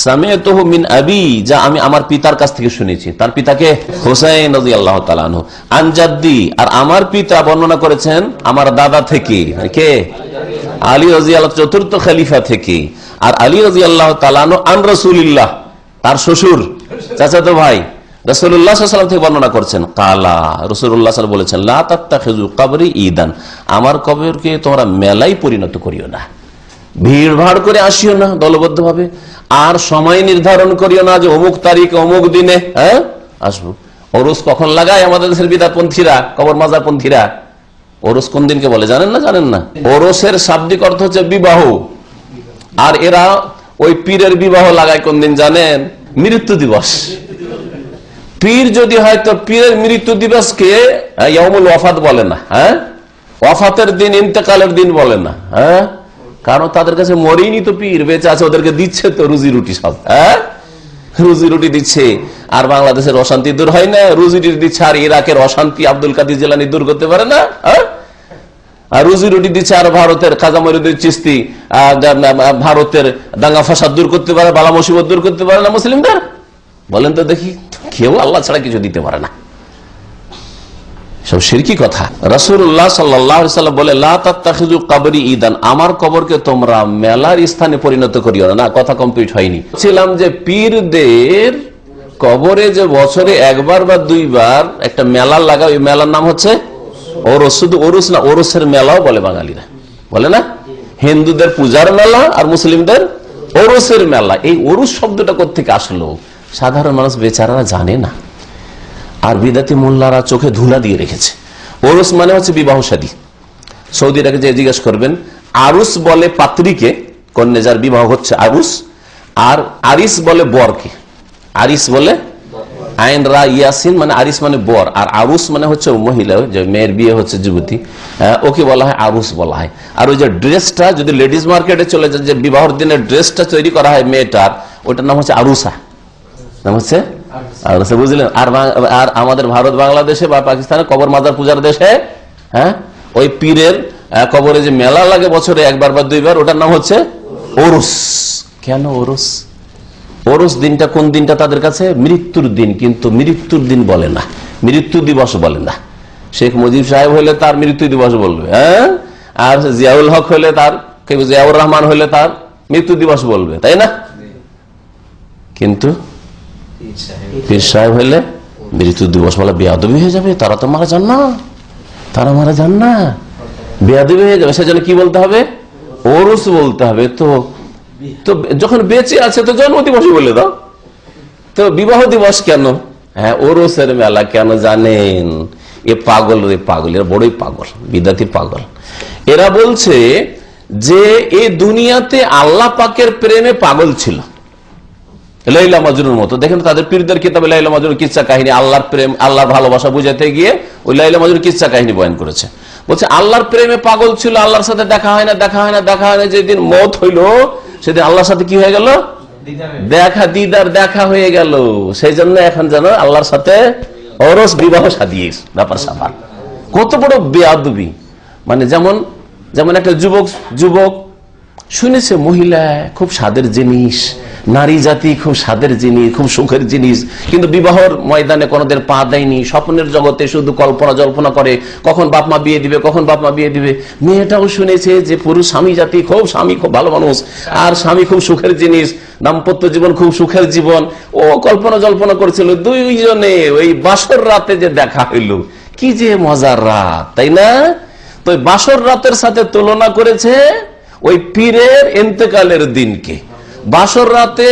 [SPEAKER 3] সামিআতুহু মিন আবি, যা আমি আমার পিতার কাছ থেকে শুনেছি। তার পিতাকে হুসাইন রাদিয়াল্লাহু তাআলা আনহু। আন জাদ্দি, আর আমার পিতা বর্ণনা করেছেন আমার দাদা থেকে, কে? আলী রাদিয়াল্লাহু, চতুর্থ খলিফা থেকে। আর আলী রাদিয়াল্লাহু তাআলা আনহু আন রাসূলিল্লাহ, তার শ্বশুর, চাচাতো ভাই, রাসূলুল্লাহ সাল্লাল্লাহু আলাইহি ওয়াসাল্লাম থেকে বর্ণনা করছেন। কালা, রাসূলুল্লাহ সাল্লাল্লাহু আলাইহি ওয়াসাল্লাম বলেছেন, লা তাত্তাখিযু কবরি ঈদান, আমার কবরকে তোমরা মেলায় পরিণত করিও না, ভিড় ভাড় করে আসিও না দলবদ্ধ ভাবে, আর সময় নির্ধারণ করিও না যে অমুক তারিখে অমুক দিনে আসবো। ওরস কখন লাগায় আমাদের দেশের বিদাতপন্থীরা, কবর মাজারপন্থীরা? ওরস কোন দিনকে বলে জানেন না? জানেন না? ওরসের শাব্দিক অর্থ হচ্ছে বিবাহ, আর এরা ওই পীরের বিবাহ লাগায় কোন দিন জানেন? মৃত্যু দিবস। পীর যদি হয় তো পীরের মৃত্যু দিবসকে ইয়াউমুল ওয়াফাত বলে না, ওয়াফাতের দিন, ইন্তেকালের দিন বলে না। কারণ তাদের কাছে মরেইনি তো পীর, বেঁচে আছে, ওদেরকে দিচ্ছে তো রুজি রুটি, সব রুজি রুটি দিচ্ছে। আর বাংলাদেশের অশান্তি দূর হয় না, রুজি রুটি দিচ্ছে। আর ইরাকের অশান্তি আব্দুল কাদের জিলানী দূর করতে পারে না, আর রুজি রুটি দিচ্ছে। আর ভারতের খাজা মঈনুদ্দিন চিশতি ভারতের দাঙ্গা ফাসাদ দূর করতে পারে, বালা মুসিবত দূর করতে পারে না মুসলিমদের? বলেন তো দেখি, কেউ আল্লাহ ছাড়া কিছু দিতে পারে না, সব শিরকি কথা। রাসূলুল্লাহ সাল্লাল্লাহু আলাইহি ওয়াসাল্লাম বলে, লা তাত্তাখিযু কবরি ঈদান, আমার কবরকে তোমরা মেলার স্থানে পরিণত করিও না। কথা কমপ্লিট হয়নি। ছিলাম যে পীরদের কবরে যে বছরে একবার বা দুইবার একটা মেলা লাগা, ওই মেলার নাম হচ্ছে ওরস। শুধু ওরস না, ওরসের মেলাও বলে বাঙালিরা, বলে না? হিন্দুদের পূজার মেলা আর মুসলিমদের ওরসের মেলা। এই ওরস শব্দটা কোত্থেকে আসলো সাধারণ মানুষ বেচারারা জানে না, আর বিদাতি মোল্লারা চোখে ধুলা দিয়ে রেখেছে। ওরস মানে হচ্ছে বিবাহ শাদী। সৌদিরাকে যে জিজ্ঞেস করবেন, আরুস বলে পাত্রীকে, কন্যা যার বিবাহ হচ্ছে আরুস, আর আরিস বলে বরকে। আরিস বলে, আইন রা ইয়াসিন মানে আরিস মানে বর, আর আরুস মানে হচ্ছে মহিলা, যে মেয়ের বিয়ে হচ্ছে যুবতী, ওকে বলা হয় আরুস বলা হয়। আর ওই যে ড্রেসটা যদি লেডিস মার্কেটে চলে যায়, যে বিবাহের দিনের ড্রেসটা তৈরি করা হয় মেয়েটার, ওইটার নাম হচ্ছে আরুসা, নাম হচ্ছে আরুসা, বুঝলেন। আর আমাদের ভারত বাংলাদেশে বা পাকিস্তানে কবর মাজার পূজার দেশে, ওই পীরের কবরে যে মেলা লাগে বছরে একবার বা দুইবার, ওটার নাম হচ্ছে ওরস। কেন ওরস? ওরস দিনটা কোন দিনটা তাদের কাছে? মৃত্যুর দিন, কিন্তু মৃত্যুর দিন বলে না, মৃত্যু দিবস বলে না। শেখ মুজিব সাহেব হইলে তার মৃত্যু দিবস বলবে, আর জিয়াউল হক হইলে তার, জিয়াউর রহমান হইলে তার মৃত্যু দিবস বলবে, তাই না? কিন্তু পীর সাহেব হইলে মৃত্যু দিবস বলে বেয়াদবি হয়ে যাবে। তারা তো মারা যান না, তারা মারা যান না, বেয়াদবি হয়ে যাবে। সেজন্য কি বলতে হবে? ওরস বলতে হবে। তো যখন বেঁচে আছে তো জন্ম দিবস বলে দাও, তো বিবাহ দিবস কেন? ওরসের মেলা কেন জানেন? এ পাগল, রে পাগল, এরা বড়ই পাগল, বিদাতি পাগল। এরা বলছে যে এই দুনিয়াতে আল্লাহ পাকের প্রেমে পাগল ছিল, লাইলা মাজনুর মতো। দেখেন তাদের পীরদের কিতাবে লাইলা মাজনুর কিচ্ছা কাহিনী, আল্লাহর প্রেম, আল্লাহর ভালোবাসা বুঝাতে গিয়ে ওই লাইলা মাজনুর কিচ্ছা কাহিনী বয়ান করেছে। বলছে আল্লাহর প্রেমে পাগল ছিল, আল্লাহর সাথে দেখা হয় না, দেখা হয় না, দেখা হয় না। যেদিন মৌত হইল সেদিন আল্লাহর সাথে কি হয়ে গেল? দিদার দেখা হয়ে গেল। সেই জন্য এখন যেন আল্লাহর সাথে ওরস বিবাহ সাদিয়ে ব্যাপার স্যাপার। কত বড় বেয়াদবি! মানে যেমন একটা যুবক শুনেছে মহিলা খুব স্বাদের জিনিস, নারী জাতি খুব স্বাদের জিনিস, খুব সুখের জিনিস, কিন্তু বিবাহর ময়দানে কোনোদিন পা দেয়নি। স্বপ্নের জগতে শুধু কল্পনা জল্পনা করে, কখন বাপ মা বিয়ে দিবে, কখন বাপ মা বিয়ে দিবে। মেয়েটাও শুনেছে যে পুরুষ স্বামী জাতি স্বামী খুব ভালো মানুষ, আর স্বামী খুব সুখের জিনিস, দাম্পত্য জীবন খুব সুখের জীবন। ও কল্পনা জল্পনা করছিল। দুইজনে ওই বাসর রাতে যে দেখা হইল, কি যে মজার রাত, তাই না? তো বাসর রাতের সাথে তুলনা করেছে ওই পীরের ইন্তেকালের দিনকে। বাসর রাতে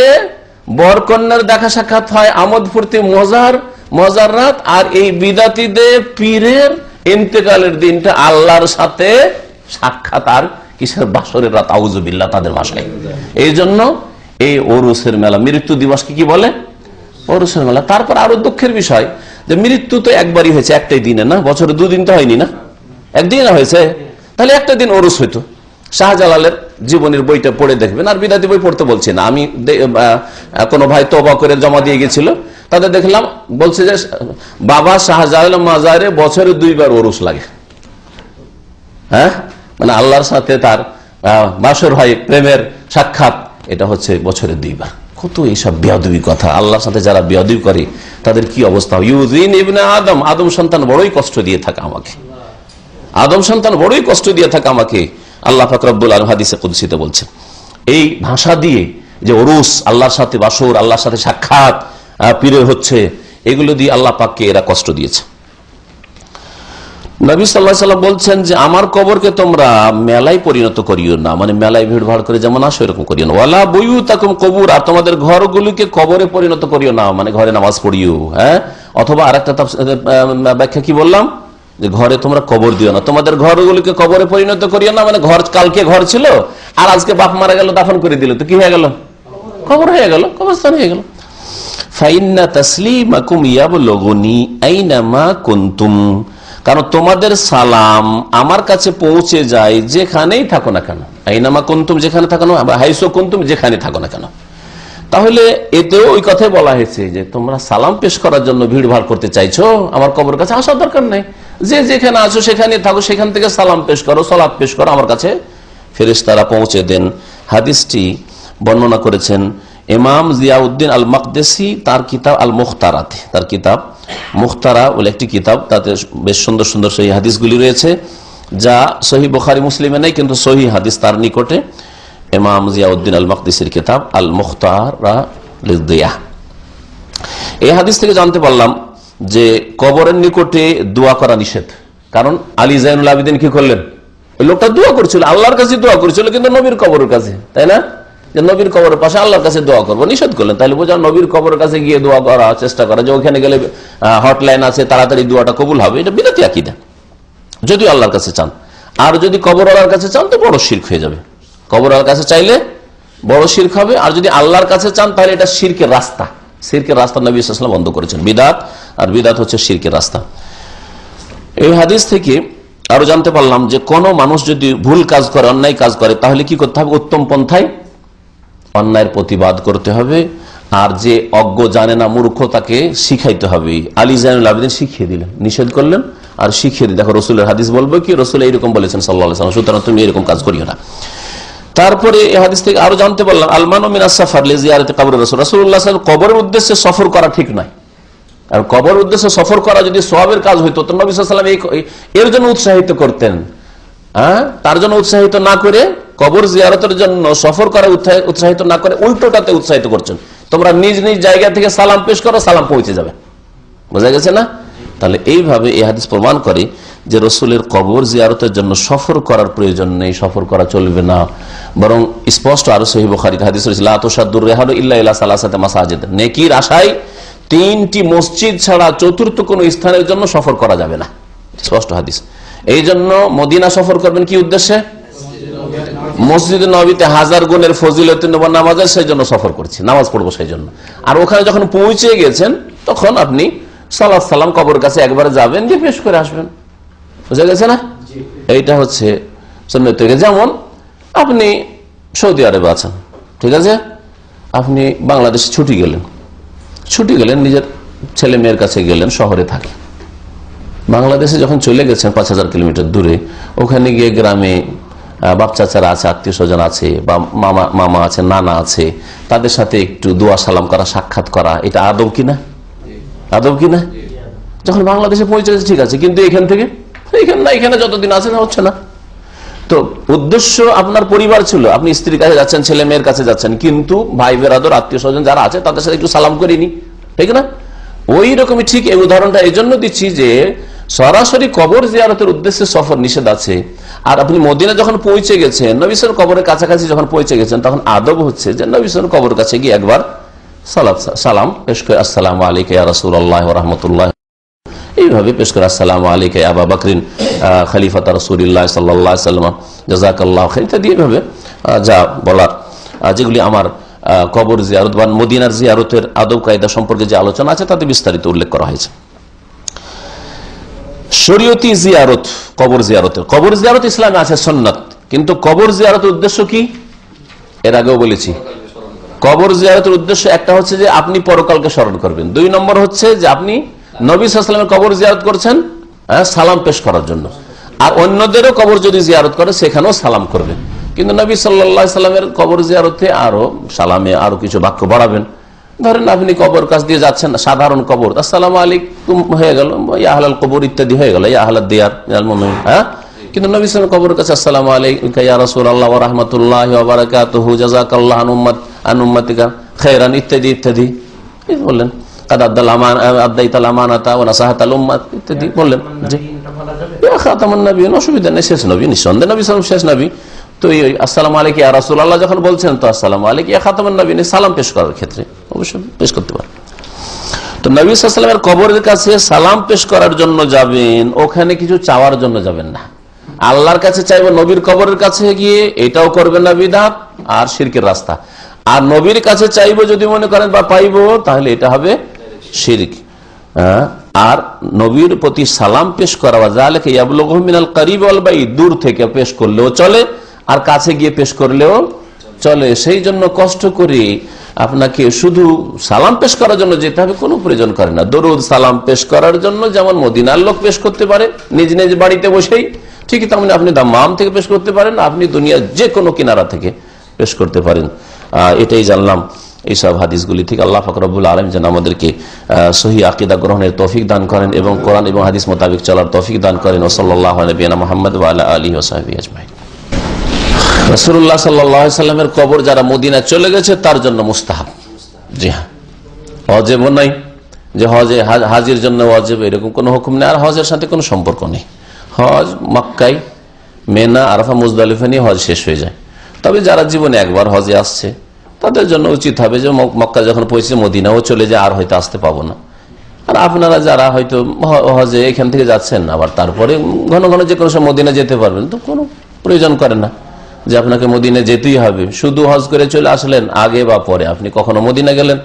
[SPEAKER 3] বরকন্যার দেখা সাক্ষাৎ হয়, আমোদ ফুর্তি, মজার রাত। আর এই বিদাতীদের পীরের ইন্তেকালের দিনটা আল্লাহর সাথে সাক্ষাৎ। আর কিসের বাসরের রাত? আউযুবিল্লাহ তাদের ভাষায়। এই জন্য এই ওরসের মেলা, মৃত্যু দিবসকে কি বলে? ওরসের মেলা। তারপর আরো দুঃখের বিষয় যে মৃত্যু তো একবারই হয়েছে, একটাই দিনে না, বছরে দুদিন তো হয়নি না, একদিন হয়েছে। তাহলে একটা দিন ওরস হইতো। শাহজালালের জীবনের বইটা পড়ে দেখবেন, আর বিদাতি বই পড়তে বলছি না আমি। কোনো ভাই তওবা করে জমা দিয়ে গেছিল, তাদের দেখলাম বলছে যে বাবা শাহজালাল মাজারে বছরে 2 বার ওরস লাগে। মানে আল্লাহর সাথে তার বাসর হয়, প্রেমের সাক্ষাৎ, এটা হচ্ছে বছরে 2 বার। কত এইসব বেয়াদবি কথা! আল্লাহর সাথে যারা বেয়াদবি করে তাদের কি অবস্থা? ইউযিন ইবনে আদম, আদম সন্তান বড়ই কষ্ট দিয়ে থাকে আমাকে, আদম সন্তান বড়ই কষ্ট দিয়ে থাকে আমাকে। আল্লাহ পাক রব্বুল আলামিন হাদিসে কুদসিতে বলছেন, এই ভাষা দিয়ে যে ওরস, আল্লাহর সাথে বাসর, আল্লাহর সাথে সাক্ষাৎ পীরের হচ্ছে, এগুলো দিয়ে আল্লাহ পাককে এরা কষ্ট দিয়েছে। নবী সাল্লাল্লাহু আলাইহি ওয়াসাল্লাম বলছেন যে আমার কবরকে তোমরা মেলায় পরিণত করিও না, মানে মেলায় ভিড় ভাড় করে যেমন আসো এরকম করিও না। ওয়ালা বুয়ুতাকুম কবুর, আর তোমাদের ঘরগুলিকে কবরে পরিণত করিও না, মানে ঘরে নামাজ পড়িও। অথবা আরেকটা ব্যাখ্যা কি বললাম, যে ঘরে তোমরা কবর দিও না, তোমাদের ঘরগুলিকে কবরে পরিণত করিও না, মানে ঘর কালকে ঘর ছিল আর আজকে বাপ মারা গেল, দাফন করে দিল, তো কি হয়ে গেল? কবর হয়ে গেল, কবরস্থান হয়ে গেল। ফাইন্না তাসলিমাকুম ইয়াবলুগুনি আইনামা কুনতুম, কারণ তোমাদের সালাম আমার কাছে পৌঁছে যায় যেখানেই থাকো না কেন। আইনামা কুনতুম, যেখানে থাকো না, হাইসু কুনতুম, যেখানে থাকো না কেন। তাহলে এতেও ওই কথাই বলা হয়েছে যে তোমরা সালাম পেশ করার জন্য ভিড় ভাড় করতে চাইছো, আমার কবর কাছে আসার দরকার নেই। যে যেখানে আছো সেখানে থাকো, সেখান থেকে সালাম পেশ করো, সালাত পেশ করো, আমার কাছে ফেরেশতারা পৌঁছে দেন। হাদিসটি বর্ণনা করেছেন ইমাম জিয়াউদ্দিন আল মাকদেসি তার কিতাব আল মুখতারাতে। তার কিতাব মুখতারা বলে একটি কিতাব, তাতে বেশ সুন্দর সুন্দর সহি হাদিসগুলি রয়েছে, যা সহি বুখারী মুসলিমে নেই, কিন্তু সহি হাদিস তার নিকটে। ইমাম জিয়াউদ্দিন আল মাকদেসির কিতাব আল মুখতারা লিদিয়া। এই হাদিস থেকে জানতে পারলাম যে কবরের নিকটে দোয়া করা নিষেধ। কারণ আলী জাইনুল আবেদিন কি করলেন? ওই লোকটা দোয়া করছিল, আল্লাহর কাছে দোয়া করছিল, কিন্তু নবীর কবরের কাছে, তাই না? যে নবীর কবরের পাশে আল্লাহর কাছে দোয়া করবো নিষেধ করলেন। তাহলে বোঝা নবীর কবরের কাছে গিয়ে দোয়া করা, চেষ্টা করা, যে ওখানে গেলে হটলাইন আছে, তাড়াতাড়ি দোয়াটা কবুল হবে, এটা বিদাতি আকীদা। যদি আল্লাহর কাছে চান, আর যদি কবরওয়ালার কাছে চান তো বড় শিরক হয়ে যাবে। কবরওয়ালার কাছে চাইলে বড় শিরক হবে, আর যদি আল্লাহর কাছে চান তাহলে এটা শিরকের রাস্তা, শিরকের রাস্তা নবী সাল্লাল্লাহু আলাইহি ওয়াসাল্লাম বন্ধ করেছেন। বিদআত, আর বিদআত হচ্ছে শিরকের রাস্তা। এই হাদিস থেকে আরো জানতে পারলাম যে কোন মানুষ যদি ভুল কাজ করে, অন্যায় কাজ করে, তাহলে কি করতে হবে? উত্তম পন্থায় অন্যায়ের প্রতিবাদ করতে হবে। আর যে অজ্ঞ, জানে না, মূর্খ, তাকে শিখাইতে হবে। আলী জাইনুল আবেদিন শিখিয়ে দিলেন, নিষেধ করলেন আর শিখিয়ে দিলেন। দেখো রসুলের হাদিস বলবো কি, রসুল এইরকম বলেছেন সাল্লাল্লাহু আলাইহি ওয়াসাল্লাম, সুতরাং তুমি এরকম কাজ করিও না। তারপরে এই হাদিস থেকে আরো জানতে পারলাম আলমানু মিনাস সাফার লিজিয়ারাতি কবর রাসূল, রাসূলুল্লাহ সাল্লাল্লাহু আলাইহি ওয়াসাল্লাম কবরের উদ্দেশ্যে সফর করা ঠিক নয়। আর কবর উদ্দেশ্যে সফর করা যদি সওয়াবের কাজ হইতো তো নবী সাল্লাল্লাহু আলাইহি ওয়াসাল্লাম এর জন্য উৎসাহিত করতেন। তার জন্য উৎসাহিত না করে, কবর জিয়ারতের জন্য সফর করা উৎসাহিত না করে উল্টোটাতে উৎসাহিত করছেন। তোমরা নিজ নিজ জায়গা থেকে সালাম পেশ করো, সালাম পৌঁছে যাবে। বোঝা গেছে না? তাহলে এইভাবে এই হাদিস প্রমাণ করে যে রসুলের কবর জিয়ারতের জন্য সফর করার প্রয়োজন নেই, সফর করা চলবে না। বরং স্পষ্ট আরো সহিহ বুখারীতে হাদিস রয়েছে, লা তুশাদ্দুর রিহালু ইল্লা ইলা সালাসাতি মাসাজিদ, নেকির আশায় 3টি মসজিদ ছাড়া চতুর্থ কোন স্থানের জন্য সফর করা যাবে না। স্পষ্ট হাদিস। এই জন্য মদিনা সফর করবেন কি উদ্দেশ্যে? মসজিদ নববীতে 1000 গুণের ফজিলত নামাজের, সেই জন্য সফর করছি, নামাজ পড়বো সেই জন্য। আর ওখানে যখন পৌঁছে গেছেন তখন আপনি সালাত সালাম কবর কাছে একবার যাবেন, যে পেশ করে আসবেন। বুঝা গেছে না? এইটা হচ্ছে সুন্নাত থেকে। যেমন আপনি সৌদি আরবে আছেন, ঠিক আছে, আপনি বাংলাদেশে ছুটি গেলেন, নিজের ছেলে মেয়ের কাছে গেলেন, শহরে থাকে। বাংলাদেশে যখন চলে গেছেন 5000 কিলোমিটার দূরে, ওখানে গিয়ে গ্রামে বাপ চাচারা আছে, আত্মীয় স্বজন আছে, বা মামা আছে, নানা আছে, তাদের সাথে একটু দোয়া সালাম করা, সাক্ষাৎ করা, এটা আদব কিনা? আদব কিনা? যখন বাংলাদেশে পৌঁছেছে ঠিক আছে, কিন্তু এখানে যতদিন আছেন হচ্ছে না। তো উদ্দেশ্য আপনার পরিবার ছিল, আপনি স্ত্রীর কাছে যাচ্ছেন, ছেলে মেয়ের কাছে যাচ্ছেন, কিন্তু ভাই বেরাদর, আত্মীয় স্বজন যারা আছে তাদের সাথে একটু সালাম করিনি, ঠিক না? ওই রকমই ঠিক এই উদাহরণটা এই জন্য দিচ্ছি যে সরাসরি কবর জিয়ারতের উদ্দেশ্যে সফর নিষেধ আছে। আর আপনি মদিনা যখন পৌঁছে গেছেন, নবী সাল্লাল্লাহু কবরের কাছাকাছি যখন পৌঁছে গেছেন, তখন আদব হচ্ছে যে নবী সাল্লাল্লাহু কবরের কাছে গিয়ে একবার সালাম পেশ করে, আসসালামু আলাইকা ইয়া রাসূলুল্লাহ ওয়া রাহমাতুল্লাহ, এইভাবে পেশ করে, আসসালামু আলাইকা ইয়া আবা বকরিন খলিফাত রাসূলিল্লাহ সাল্লাল্লাহু আলাইহি ওয়াসাল্লাম জাযাকাল্লাহু খাইর, ইত্যাদি এইভাবে যা বলার, যেগুলি আমার কবর জিয়ারত বা মদিনার জিয়ারতের আদব কায়দা সম্পর্কে যে আলোচনা আছে তাতে বিস্তারিত উল্লেখ করা হয়েছে। শরীয়তি জিয়ারত, কবর জিয়ারত ইসলামে আছে সুন্নাত, কিন্তু কবর জিয়ারতের উদ্দেশ্য কি? এর আগেও বলেছি, কবর জিয়ারতের উদ্দেশ্য একটা হচ্ছে যে আপনি পরকালকে স্মরণ করবেন, 2 নম্বর হচ্ছে যে আপনি নবী সাল্লাল্লাহু আলাইহি ওয়াসাল্লামের কবর জিয়ারত করছেন সালাম পেশ করার জন্য, আর অন্যদেরও কবর যদি জিয়ারত করে সেখানেও সালাম করবেন। কিন্তু নবী সাল্লাল্লাহু আলাইহি ওয়াসাল্লামের কবর জিয়ারতে আরো সালামে আরো কিছু বাক্য বাড়াবেন। ধরেন আপনি কবর কাছ দিয়ে যাচ্ছেন, সাধারণ কবর, আসসালামু আলাইকুম হয়ে গেল, ইয়া আহলাল কবর ইত্যাদি হয়ে গেল, ইয়া আহলাদ দিয়ার মিনাল মুমিনিন, কিন্তু নবী সাল্লাল্লাহু আলাইহি ওয়াসাল্লাম কবরের কাছে আসসালামু আলাইকা ইয়া রাসূলুল্লাহ ওয়া রাহমাতুল্লাহি ওয়া বারাকাতুহু জাযাকাল্লাহু আন উম্মাতিকা খায়রান ইত্যাদি ইত্যাদি বললেন, কাদ আদাইতাল আমানাতা ওয়া নাসাহাতাল উম্মাত ইত্যাদি বললেন। জি, ইয়া খাতামুন নবিয়্যিন, অসুবিধা নেই, শেষ নবী, নিঃসন্দেহে নবী সাল্লাল্লাহু আলাইহি ওয়াসাল্লাম শেষ নবী। তো আসসালামু আলাইকা ইয়া রাসূলুল্লাহ যখন বলছেন, তো আসসালামু আলাইকা ইয়া খাতামুন নবিয়্যিন, সালাম পেশ করার ক্ষেত্রে অবশ্যই পেশ করতে পারেন। তো নবী সাল্লাল্লাহু আলাইহি ওয়াসাল্লামের কবরের কাছে সালাম পেশ করার জন্য যাবেন, ওখানে কিছু চাওয়ার জন্য যাবেন না। আল্লাহর কাছে চাইবো, নবীর কবরের কাছে গিয়ে এটাও করবেন না, বিদআত আর শিরকের রাস্তা। আর নবীর কাছে চাইবো যদি মনে করেন বা পাইবো, তাহলে এটা হবে শিরক। আর নবীর প্রতি সালাম পেশ করা, যালিকা ইয়াবলুগু মিনাল করিব ওয়াল বাইদ, দূর থেকে পেশ করলেও চলে আর কাছে গিয়ে পেশ করলেও চলে। সেই জন্য কষ্ট করে আপনাকে শুধু সালাম পেশ করার জন্য যেতে হবে কোনো প্রয়োজন করে না। দরুদ সালাম পেশ করার জন্য যেমন মদিনার লোক পেশ করতে পারে নিজ নিজ বাড়িতে বসেই, ঠিকই তেমনি আপনি দাম্মাম থেকে পেশ করতে পারেন, আপনি দুনিয়ার যে কোনো কিনারা থেকে পেশ করতে পারেন। এটাই জানলাম এইসব হাদিসগুলি থেকে। আল্লাহ পাক রব্বুল আলামিন যেন আমাদেরকে সহি আকীদা গ্রহণের তৌফিক দান করেন এবং কোরআন এবং হাদিস মোতাবেক চলার তৌফিক দান করেন। সাল্লাল্লাহু আলা নবিয়িনা মুহাম্মদ ওয়া আলা আলিহি ওয়া সাহবিহি আজমাইন। রাসূলুল্লাহ সাল্লাল্লাহু আলাইহি সাল্লামের কবর যারা মদিনা চলে গেছে তার জন্য মুস্তাহাব। জি হ্যাঁ, ওয়াজিব নাই যে হজে হাজির জন্য ওয়াজিব, এরকম কোনো হুকুম নেই। আর হজের সাথে কোনো সম্পর্ক নেই। হজ মক্কায়, মেনা, আরাফা, মুজদালিফা নিয়ে হজ শেষ হয়ে যায়। তবে যারা জীবনে একবার হজে আসছে তাদের জন্য উচিত হবে যে মক্কা যখন পৌঁছে মদিনাও চলে যায়, আর হয়তো আসতে পাবো না। আর আপনারা যারা হয়তো হজে এখান থেকে যাচ্ছেন, আবার তারপরে ঘন ঘন যে কোনো সময় মদিনা যেতে পারবেন, তো কোনো প্রয়োজন করে না যে আপনাকে মদিনা যেতেই হবে। শুধু হজ করে চলে আসলেন, আগে বা পরে আপনি কখনো মদিনা গেলেন,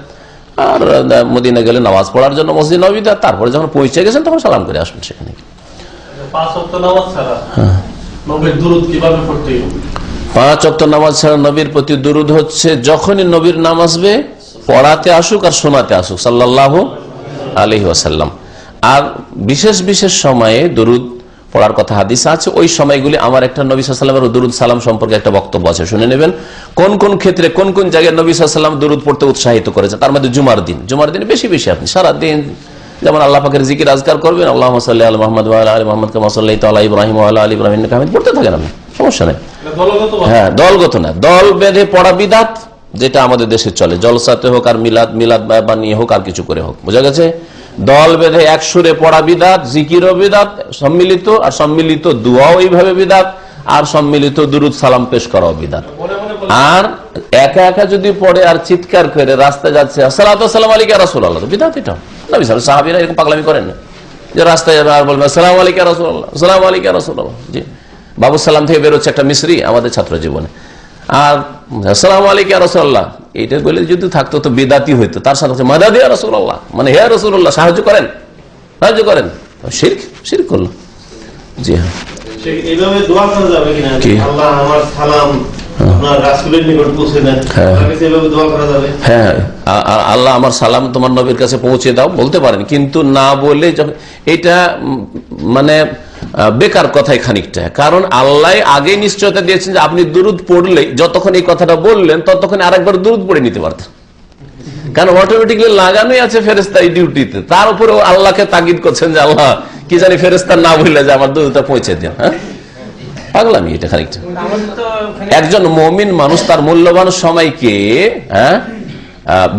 [SPEAKER 3] আর মদিনা গেলে নামাজ পড়ার জন্য মসজিদ নববীতে, তারপরে যখন পৌঁছে গেছেন তখন সালাম করে আসবেন সেখানে।
[SPEAKER 4] 5 ওয়াক্ত নামাজ ছাড়া নবীর দুরূদ কিভাবে পড়তে হবে?
[SPEAKER 3] 5 ওয়াক্ত নামাজ ছাড়া নবীর প্রতি দুরূদ হচ্ছে যখনই নবীর নাম আসবে পড়াতে আসুক আর শোনাতে আসুক সাল্লাল্লাহু আলাইহি ওয়াসাল্লাম। আর বিশেষ বিশেষ সময়ে দুরূদ পড়ার কথা হাদিস আছে, ওই সময়গুলি আমার একটা নবী সাল্লাল্লাহু আলাইহি ওয়াসাল্লামের দুরূদ সালাম সম্পর্কে একটা বক্তব্য আছে, শুনে নেবেন। কোন কোন ক্ষেত্রে কোন কোন জায়গায় নবী সাল্লাল্লাহু আলাইহি ওয়াসাল্লাম দুরূদ পড়তে উৎসাহিত করেছে, তার মধ্যে জুমার দিনে বেশি বেশি আপনি সারাদিন যেমন আল্লাহ পাকের জিকির আজকার করবেন, আল্লাহুম্মা সাল্লি আলা মুহাম্মাদ ওয়া আলা আলি মুহাম্মাদ কামা সাল্লাইতা আলা ইব্রাহিম ওয়া আলা আলি ইব্রাহিম ইন্নাকা হামিদুম পড়তে থাকেন আপনি, সমস্যা নেই। হ্যাঁ, দলগত না, দল বেঁধে পড়া বিদআত, যেটা আমাদের দেশে চলে, জলসাতে হোক আর মিলাদ বানিয়ে হোক আর কিছু করে হোক, বোঝা গেছে। দল বেঁধে এক সুরে পড়া বিদআত, জিকিরও বিদআত, সম্মিলিত দোয়াও এইভাবে বিদআত, আর সম্মিলিত দুরূদ সালাম পেশ করাও বিদআত। আর একা একা যদি পড়ে আর চিৎকার করে রাস্তায় যাচ্ছে আসসালাতু ওয়াসসালামু আলাইকা ইয়া রাসূলুল্লাহ, বিদআত এটা। নবী সাহাবীরা এরকম পাগলামি করেন না যে রাস্তায় যাবে আর বলবে আসসালামু আলাইকা ইয়া রাসূলুল্লাহ, আসসালামু আলাইকা ইয়া রাসূলুল্লাহ। জি, বাবু সালাম থেকে বেরোচ্ছে একটা মিসরি আমাদের ছাত্র জীবনে, আর আসসালামু আলাইকা ইয়া রাসূলুল্লাহ এইটা বলে যদি থাকতো তো বিদআতই হইতো। তার সাথে মাদাদ ইয়া রাসূলুল্লাহ, মানে হে রাসূলুল্লাহ সাহায্য করেন শিরক করলো। জি হ্যাঁ,
[SPEAKER 4] এইভাবে দোয়া করা যাবে কিনা? আল্লাহ আমার সালাম আপনার রাসূলের নিকট পৌঁছে দেন, এইভাবে দোয়া করা যাবে? হ্যাঁ,
[SPEAKER 3] আল্লাহ আমার সালাম তোমার নবীর কাছে পৌঁছে দাও বলতে পারেন, কিন্তু না বলে এটা মানে বেকার কথাই খানিকটা। কারণ আল্লাহ আগে নিশ্চয়তা দিয়েছেন যে আপনি দুরূদ পড়লে, যতক্ষণ এই কথাটা বললেন ততক্ষণ আরেকবার দুরূদ পড়ে নিতে পারতেন, কারণ অটোমেটিক্যালি লাগানোই আছে ফেরেশতা এই ডিউটিতে। তার উপরে আল্লাহকে তাগিদ করছেন যে আল্লাহ কি জানি ফেরেশতা না বললে যে আমার দুরূদটা পৌঁছে দেন। হ্যাঁ, পাগলামি এটা খানিকটা। একজন মুমিন মানুষ তার মূল্যবান সময়কে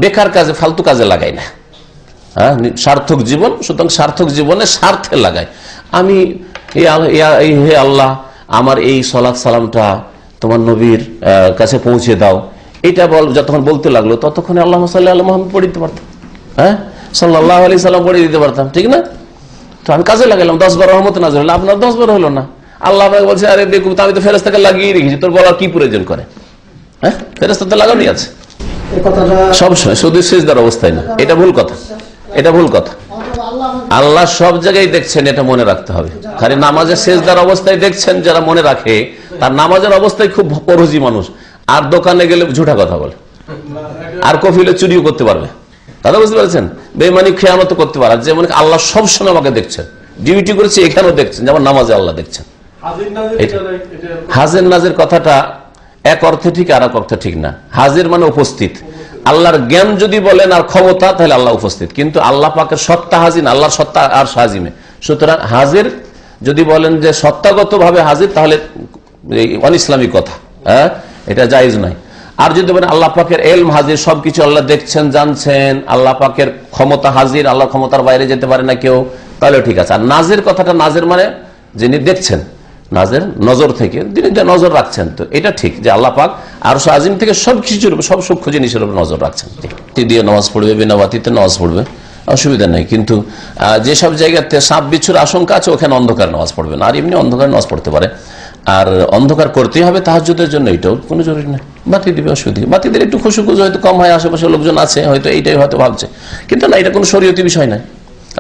[SPEAKER 3] বেকার কাজে, ফালতু কাজে লাগায় না। হ্যাঁ, সার্থক জীবন, সুতরাং সার্থক জীবনে স্বার্থে লাগায়। আমি হে আল্লাহ আমার এই সালাত সালামটা তোমার নবীর কাছে পৌঁছে দাও, এটা যতক্ষণ বলতে লাগলো ততক্ষণ আল্লাহুম্মা সাল্লি আলা মুহাম্মাদ পড়ে দিতে পারতাম, হ্যাঁ সাল্লাল্লাহু আলাইহি সাল্লাম পড়ে দিতে পারতাম, ঠিক না? তো আমি কাজে লাগালাম, 10 বার রহমত নাযিল হলো, আপনার 10 বার হলো না। আল্লাহ বলছে আরে দেখুন আমি তো ফেরেশতাকে লাগিয়ে রেখেছি, তোর বলার কি প্রয়োজন করে? হ্যাঁ, ফেরেশতা তো লাগানোই আছে সবসময়, শুধু সিজদার অবস্থায় না। এটা ভুল কথা, এটা ভুল কথা। আল্লাহ সব জায়গায় দেখছেন, এটা মনে রাখতে হবে। খালি নামাজের সিজদার অবস্থায় দেখছেন, যারা মনে রাখে তার নামাজের অবস্থায় খুব পরোজি মানুষ, আর দোকানে গেলে ঝুঠা কথা বলে, আর কফিলে চুরিও করতে পারবে, দাদা বুঝতে পারছেন? বেঈমানি খেয়ানত করতে পারে, যেমন আল্লাহ সবসময় আমাকে দেখছেন, ডিউটি করেছে এখানেও দেখছেন, যেমন নামাজে আল্লাহ দেখছেন। হাজির নাজির কথাটা এক অর্থে ঠিক আর এক অর্থে ঠিক না। হাজির মানে উপস্থিত, আল্লাহর জ্ঞান যদি বলেন আর ক্ষমতা, তাহলে আল্লাহ উপস্থিত, কিন্তু আল্লাহ পাকের সত্তা হাজির, আল্লাহর সত্তা আর হাজিমে। সুতরাং হাজির যদি বলেন যে সত্তাগত ভাবে হাজির, তাহলে অন ইসলামিক কথা, হ্যাঁ, এটা জায়েজ নয়। আর যদি বলেন আল্লাহ পাকের এলম হাজির, সবকিছু আল্লাহ দেখছেন জানছেন, আল্লাহ পাকের ক্ষমতা হাজির, আল্লাহ ক্ষমতার বাইরে যেতে পারে না কেউ, তাহলে ঠিক আছে। আর নাজের কথাটা, নাজের মানে যিনি দেখছেন, নাজের নজর থেকে তিনি নজর রাখছেন, তো এটা ঠিক যে আল্লাহ পাক আরশ আজিম থেকে সব কিছুর উপর, সব সূক্ষ্ম জিনিসের উপর নজর রাখছেন। দিয়ে নামাজ পড়বে, বিনা বাতিতে নামাজ পড়বে, অসুবিধা নেই। কিন্তু যেসব জায়গাতে সাপ বিচ্ছুর আশঙ্কা আছে ওখানে অন্ধকার নামাজ পড়বে না, আর এমনি অন্ধকার নামাজ পড়তে পারে। আর অন্ধকার করতেই হবে তাহাজ্জুদের জন্য, এটাও কোনো জরুরি নেই, বাতি দিবে, অসুবিধা। বাতি দিলে একটু খুশুখুশু হয়তো কম হয়, আশেপাশে লোকজন আছে হয়তো, এইটাই হয়তো ভাবছে, কিন্তু না, এটা কোনো শরীয়তি বিষয় নাই।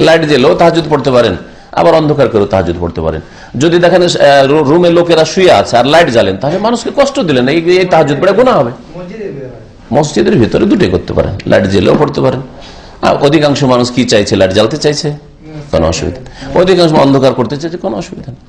[SPEAKER 3] লাইট দিলেও তাহাজ্জুদ পড়তে পারেন, আবার অন্ধকার করেও তাহাজ্জুদ পড়তে পারেন। যদি দেখেন রুমে লোকেরা শুয়ে আছে আর লাইট জ্বালেন, তাহলে মানুষকে কষ্ট দিলেন, এই তাহাজ্জুদ পড়ে গুনাহ হবে। মসজিদের ভিতরে দুটোই করতে পারেন, লাইট জ্বেলেও পড়তে পারেন। আর অধিকাংশ মানুষ কি চাইছে? লাইট জ্বালতে চাইছে, কোনো অসুবিধা। অধিকাংশ অন্ধকার করতে চাইছে, কোনো অসুবিধা নেই।